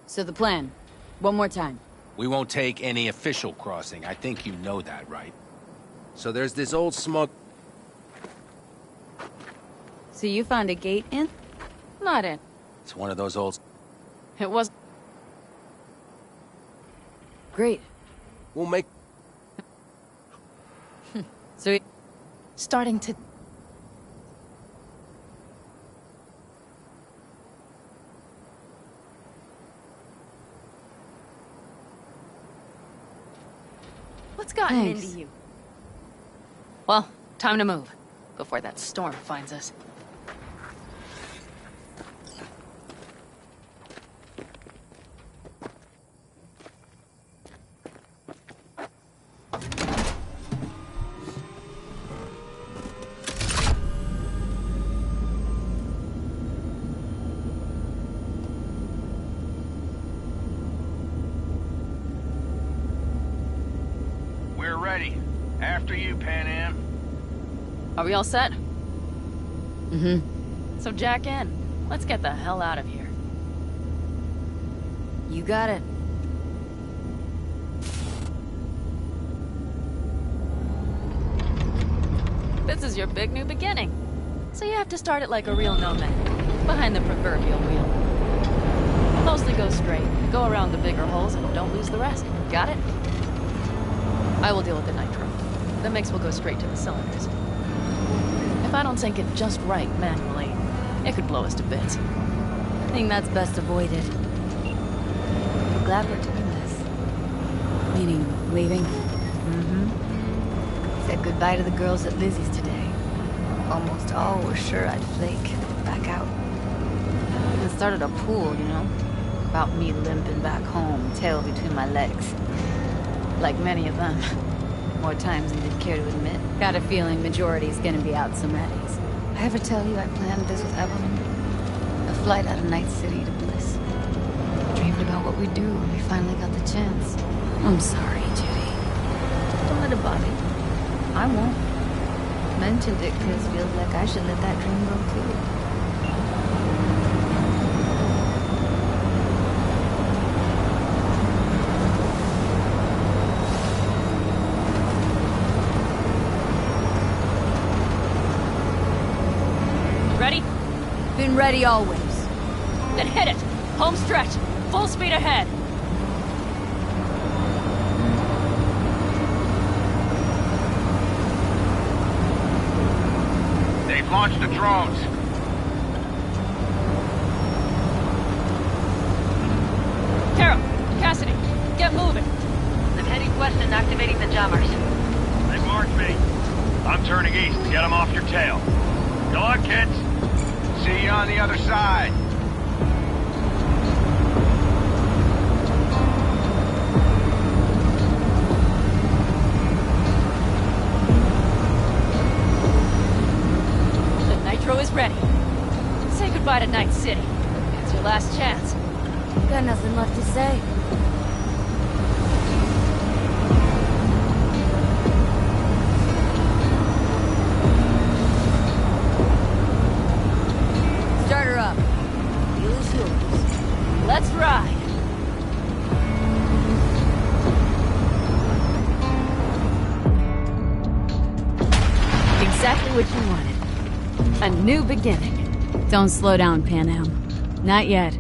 So the plan. One more time. We won't take any official crossing. I think you know that, right? So there's this old smug... So you found a gate in? Not in. It's one of those old... It was... Great. We'll make... So... Starting to... What's gotten Thanks. into you? Well, time to move. Before that storm finds us. We're ready. After you, Pan Am. Are we all set? Mm-hmm. So jack in. Let's get the hell out of here. You got it. This is your big new beginning. So you have to start it like a real nomad. Behind the proverbial wheel. Mostly go straight. Go around the bigger holes and don't lose the rest. Got it? I will deal with the nitro. The mix will go straight to the cylinders. If I don't sink it just right manually, it could blow us to bits. I think that's best avoided. I'm glad we're doing this. Meaning, leaving? Mm-hmm. Said goodbye to the girls at Lizzie's today. Almost all were sure I'd flake. Back out. Even started a pool, you know? About me limping back home, tail between my legs. Like many of them. More times than they'd care to admit. Got a feeling majority's gonna be out some eddies. I ever tell you I planned this with Evelyn? A flight out of Night City to Bliss. Dreamed about what we'd do when we finally got the chance. I'm sorry, Judy. Don't let it bother you. I won't. Mentioned it because it feels like I should let that dream go too. Ready? Been ready always. Then hit it! Home stretch! Full speed ahead! They've launched the drones. Carol, Cassidy, get moving! I'm heading west and activating the jammers. They marked me. I'm turning east. Get them off your tail. Go on, kids. See you on the other side. The nitro is ready. Say goodbye to Night City. It's your last chance. Got nothing left to say. Start her up. Wheels yours. Let's ride. Exactly what you wanted. A new beginning. Don't slow down, Pan Am. Not yet.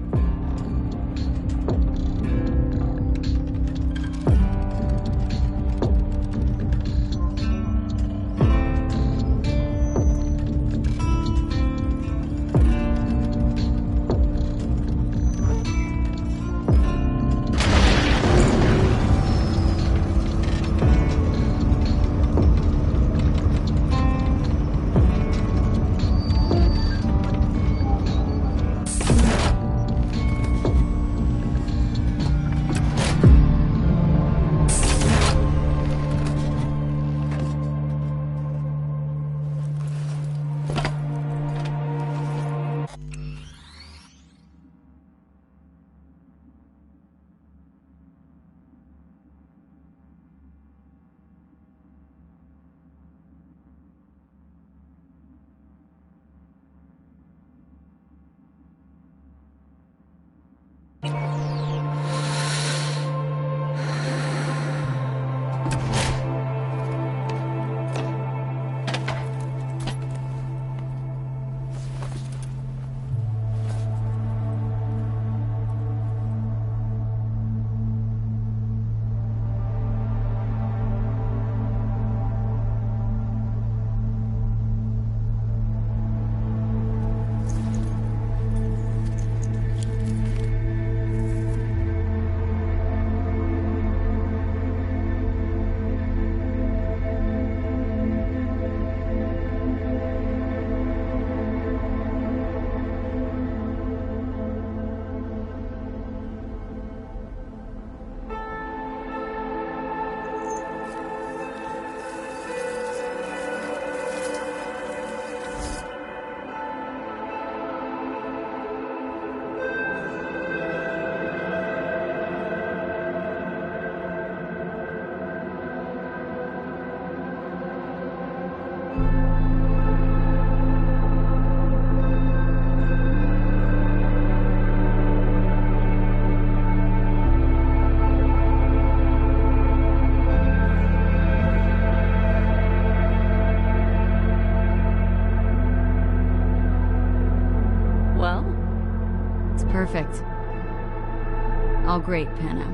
All great, Pano.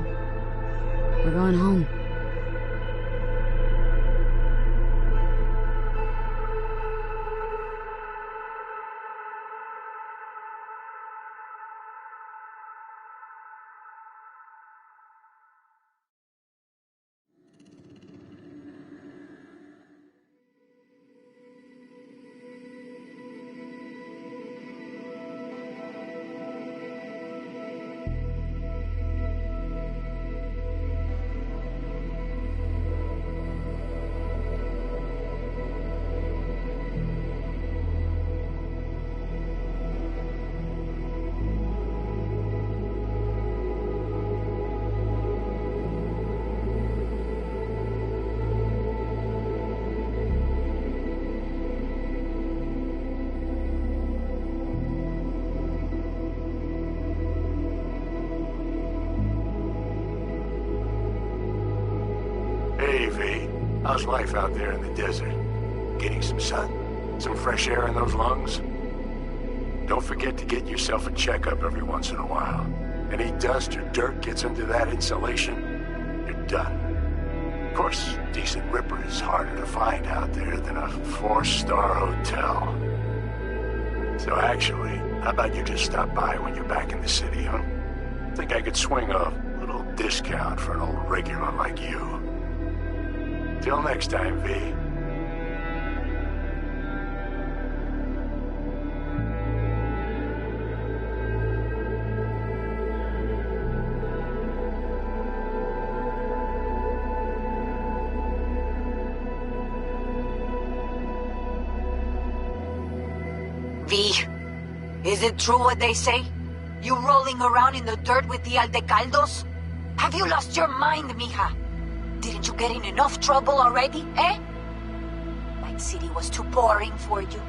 We're going home. Hey, V. How's life out there in the desert? Getting some sun? Some fresh air in those lungs? Don't forget to get yourself a checkup every once in a while. Any dust or dirt gets into that insulation, you're done. Of course, decent ripper is harder to find out there than a 4-star hotel. So actually, how about you just stop by when you're back in the city, huh? Think I could swing a little discount for an old regular like you. Till next time, V. V, is it true what they say? You rolling around in the dirt with the Aldecaldos? Have you lost your mind, mija? Didn't you get in enough trouble already, eh? Night City was too boring for you.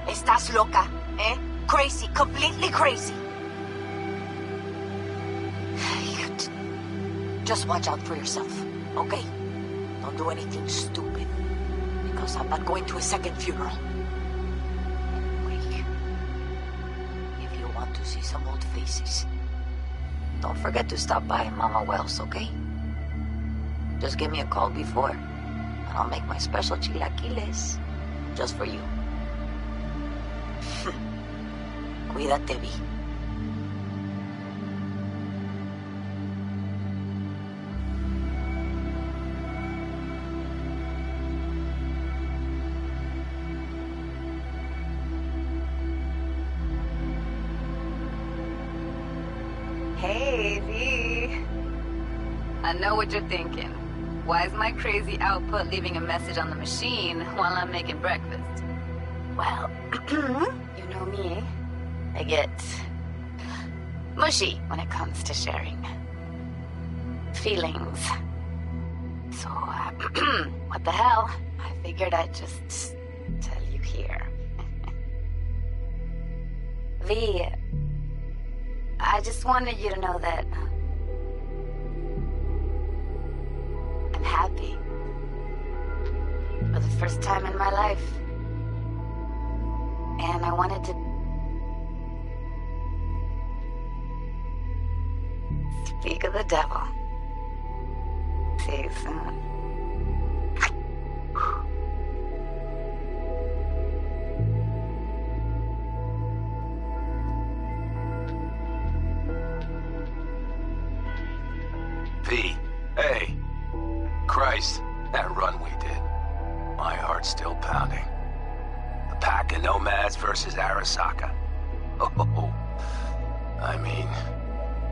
Estás loca, eh? Crazy, completely crazy. Just watch out for yourself, okay? Don't do anything stupid, because I'm not going to a second funeral. Anyway, if you want to see some old faces, don't forget to stop by Mama Wells, okay? Just give me a call before, and I'll make my special chilaquiles just for you. Cuídate, Vi. Hey, V. I know what you're thinking. Why is my crazy output leaving a message on the machine while I'm making breakfast? Well, you know me. I get mushy when it comes to sharing feelings. So, what the hell? I figured I'd just tell you here. V, I just wanted you to know that I'm happy. For the first time in my life. And I wanted to speak of the devil. See you soon. V, hey. Christ, that run we did. My heart's still pounding. The pack of nomads versus Arasaka. Oh, I mean,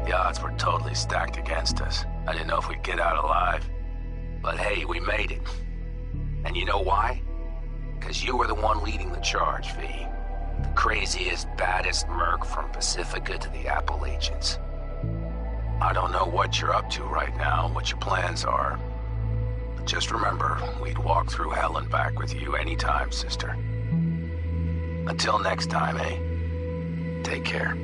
the odds were totally stacked against us. I didn't know if we'd get out alive. But hey, we made it. And you know why? Because you were the one leading the charge, V. The craziest, baddest merc from Pacifica to the Appalachians. I don't know what you're up to right now, what your plans are. But just remember, we'd walk through hell and back with you anytime, sister. Until next time, eh? Take care.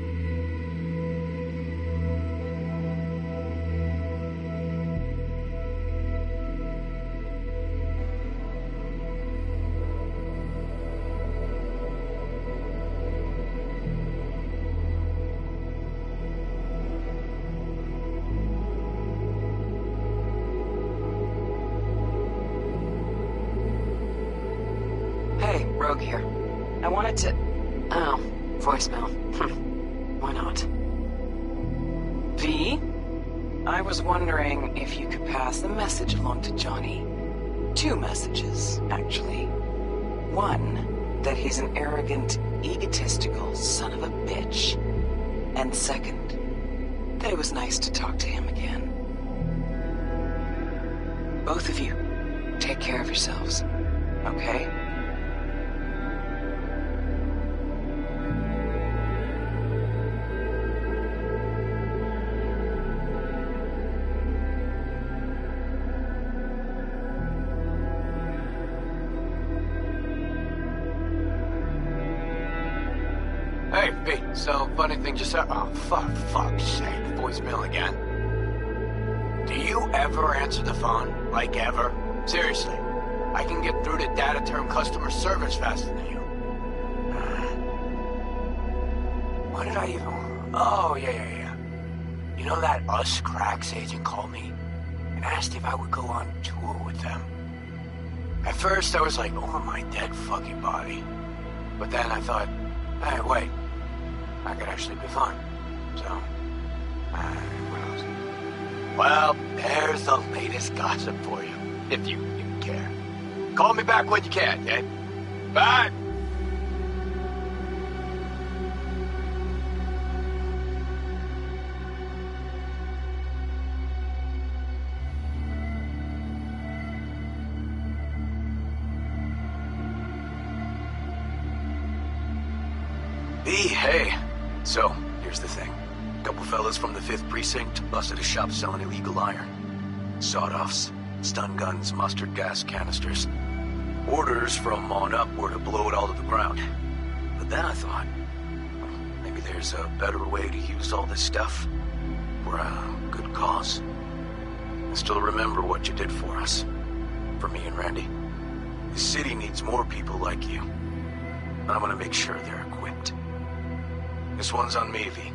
Rogue here. I wanted to... Oh, voicemail. Why not? V? I was wondering if you could pass the message along to Johnny. 2 messages, actually. One, that he's an arrogant, egotistical son of a bitch. And second, that it was nice to talk to him again. Both of you, take care of yourselves, okay? Hey, Pete, so funny thing just happened. Oh, fuck's sake, voicemail again. Do you ever answer the phone? Like ever? Seriously, I can get through to data term customer service faster than you. What did I even... Oh, yeah. You know that Us Cracks agent called me and asked if I would go on tour with them. At first, I was like, over my dead fucking body. But then I thought, hey, wait. I could actually be fun. So, what else? Well, there's the latest gossip for you, if you care. Call me back when you can, eh? Bye! Hey. So, here's the thing. A couple fellas from the 5th Precinct busted a shop selling illegal iron. Sawed-offs, stun guns, mustard gas canisters. Orders from on up were to blow it all to the ground. But then I thought, maybe there's a better way to use all this stuff for a good cause. I still remember what you did for us. For me and Randy. The city needs more people like you. And I'm gonna make sure they're equipped. This one's on me, V.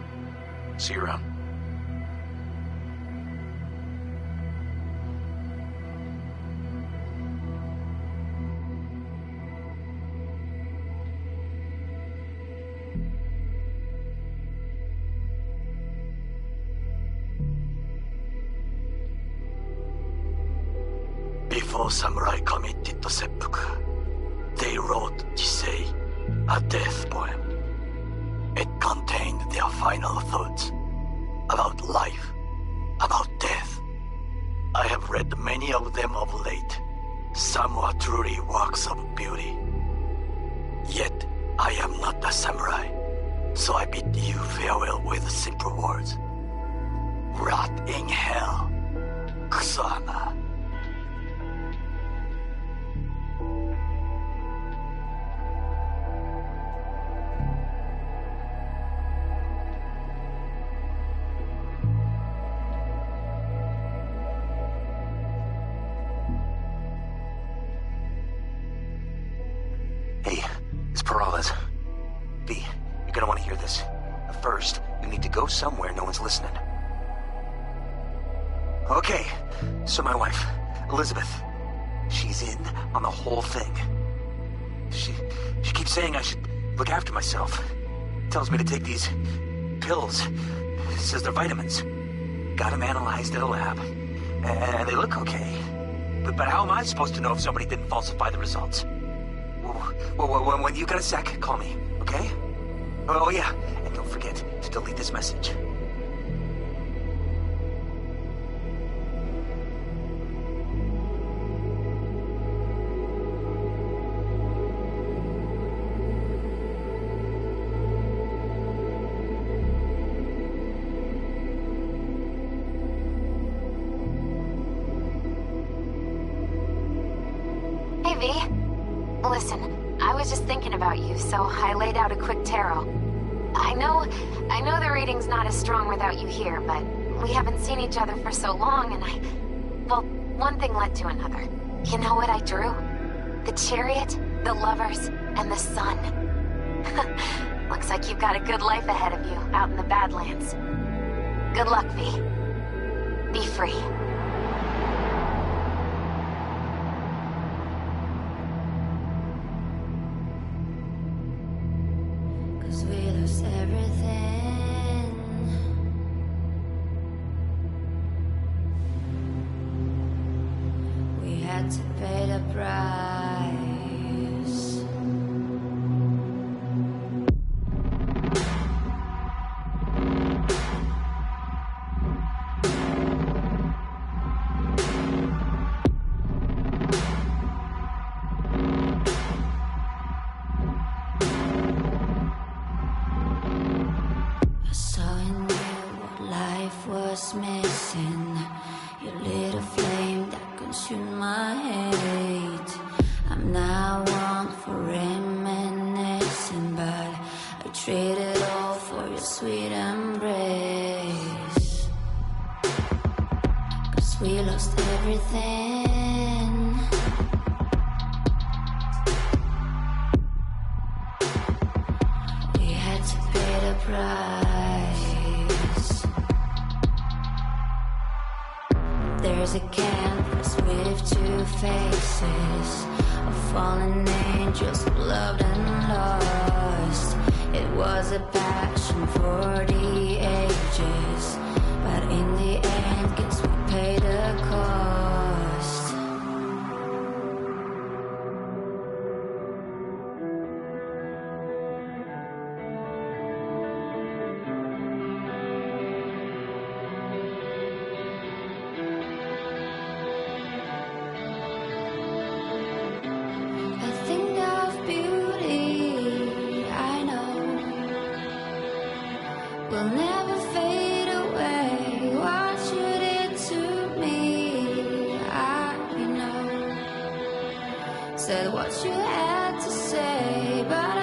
See you around. Before samurai committed to seppuku, they wrote Jisei, a death poem. It contained their final thoughts about life, about death. I have read many of them of late. Some were truly works of beauty. Yet, I am not a samurai, so I bid you farewell with simple words. Rot in hell, Kusama. Go somewhere no one's listening. Okay, so my wife, Elizabeth, she's in on the whole thing. She keeps saying I should look after myself. Tells me to take these pills. Says they're vitamins. Got them analyzed at a lab. And they look okay. But how am I supposed to know if somebody didn't falsify the results? Well, when you got a sec, call me, okay? Oh yeah, and don't forget to delete this message. Hey V, listen, I was just thinking about you, so I laid out a quick tarot. I know the reading's not as strong without you here, but we haven't seen each other for so long, and well, one thing led to another. You know what I drew? The chariot, the lovers, and the sun. Looks like you've got a good life ahead of you, out in the Badlands. Good luck, V. Be free. had to pay the price. I saw in you what life was missing. You lit a flame that consumed my hate. I'm now one for reminiscing, but I traded all for your sweet embrace. 'Cause we lost everything. We had to pay the price. There's a canvas with two faces of fallen angels who loved and lost. It was a passion for the ages, but in the end, guess we paid the cost. A thing of beauty, I know, will never fade away. What you did to me, I know. Said what you had to say, but